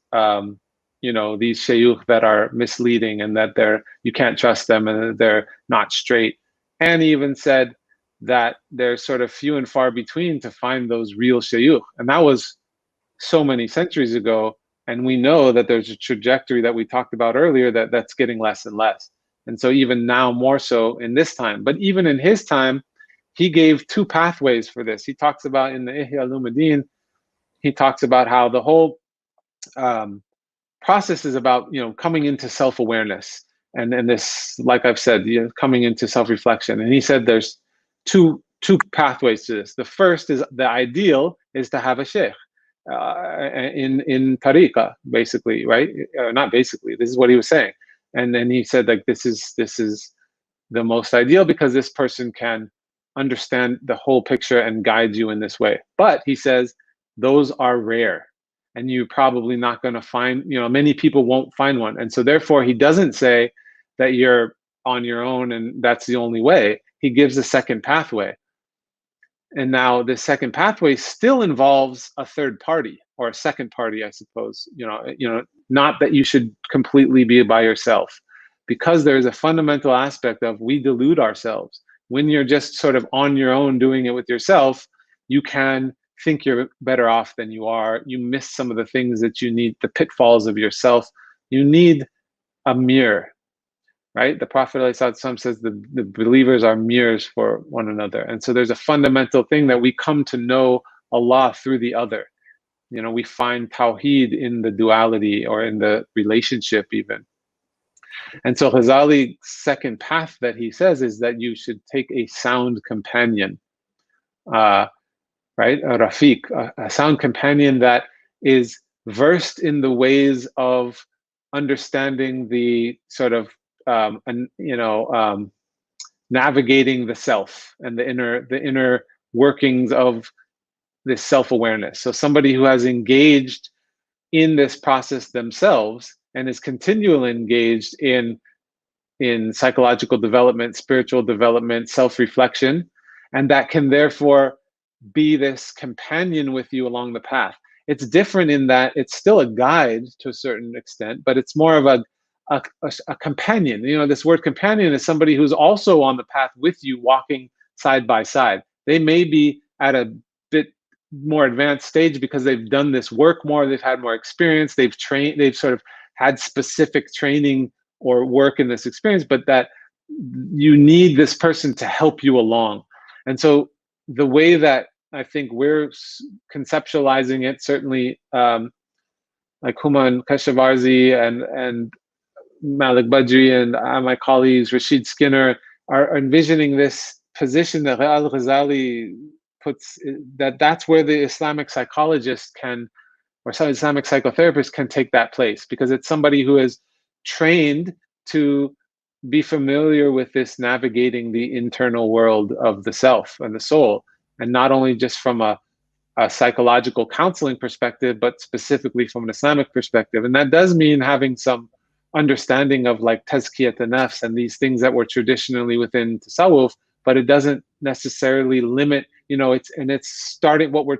these shayukh that are misleading and that you can't trust them and that they're not straight. And he even said that there's sort of few and far between to find those real shayukh. And that was so many centuries ago. And we know that there's a trajectory that we talked about earlier that's getting less and less. And so even now more so in this time. But even in his time, he gave two pathways for this. He talks about in the Ihya Ulumuddin, he talks about how the whole process is about coming into self-awareness and this, like I've said, coming into self-reflection. And he said there's two pathways to this. The first is the ideal is to have a sheikh in tariqah, basically, right? Not basically. This is what he was saying. And then he said like this is the most ideal because this person can understand the whole picture and guide you in this way. But he says those are rare. And you're probably not going to find, many people won't find one. And so therefore, he doesn't say that you're on your own and that's the only way. He gives a second pathway. And now the second pathway still involves a third party or a second party, I suppose, not that you should completely be by yourself, because there's a fundamental aspect of we delude ourselves. When you're just sort of on your own doing it with yourself, you can think you're better off than you are. You miss some of the things that you need, the pitfalls of yourself. You need a mirror, right? The Prophet ﷺ says the believers are mirrors for one another. And so there's a fundamental thing that we come to know Allah through the other. We find tawheed in the duality or in the relationship even. And so Ghazali's second path that he says is that you should take a sound companion, right? A rafiq, a sound companion that is versed in the ways of understanding the sort of, navigating the self and the inner workings of this self-awareness. So somebody who has engaged in this process themselves and is continually engaged in psychological development, spiritual development, self-reflection, and that can therefore be this companion with you along the path. It's different in that it's still a guide to a certain extent, but it's more of a companion. This word companion is somebody who's also on the path with you, walking side by side. They may be at a bit more advanced stage because they've done this work more, they've had more experience, they've sort of had specific training or work in this experience, but that you need this person to help you along. And so the way that I think we're conceptualizing it, certainly like Human Kashavarzi and Malik Badri and my colleagues, Rashid Skinner, are envisioning this position that Al-Ghazali puts, that's where the Islamic psychologist can, or some Islamic psychotherapist can take that place, because it's somebody who has trained to be familiar with this navigating the internal world of the self and the soul, and not only just from a psychological counseling perspective, but specifically from an Islamic perspective. And that does mean having some understanding of like tazkiyat an-nafs and these things that were traditionally within tasawwuf, but it doesn't necessarily limit, it's starting, what we're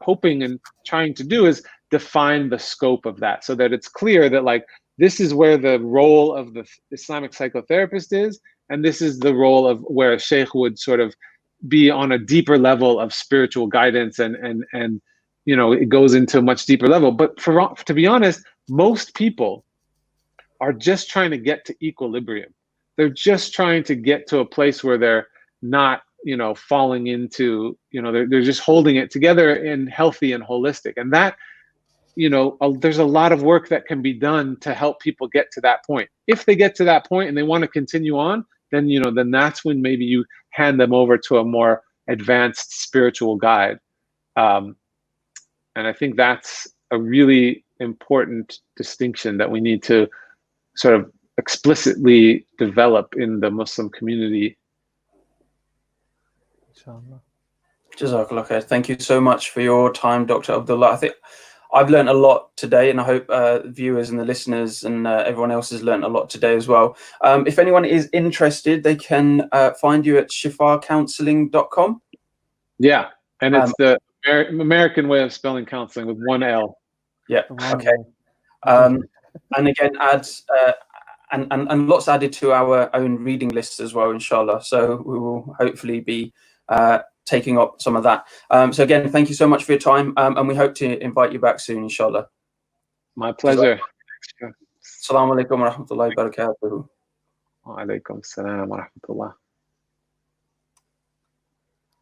hoping and trying to do is define the scope of that, so that it's clear that like, this is where the role of the Islamic psychotherapist is, and this is the role of where a sheikh would sort of be on a deeper level of spiritual guidance, and it goes into a much deeper level. But to be honest, most people are just trying to get to equilibrium. They're just trying to get to a place where they're not, falling into, they're just holding it together in healthy and holistic. And that, there's a lot of work that can be done to help people get to that point. If they get to that point and they want to continue on, then, then that's when maybe you hand them over to a more advanced spiritual guide. And I think that's a really important distinction that we need to sort of explicitly develop in the Muslim community. Inshallah. Jazakallah khair. Thank you so much for your time, Dr. Abdullah. I think I've learned a lot today, and I hope viewers and the listeners and everyone else has learned a lot today as well. If anyone is interested, they can find you at shifacounseling.com. Yeah, and it's the American way of spelling counseling with one L. Yeah, okay. And again, ads and lots added to our own reading lists as well, inshallah. So we will hopefully be taking up some of that. So again, thank you so much for your time, and we hope to invite you back soon, inshallah. My pleasure. Assalamu alaikum wa rahmatullahi wa barakatuhu. Wa alaikum assalam wa rahmatullah.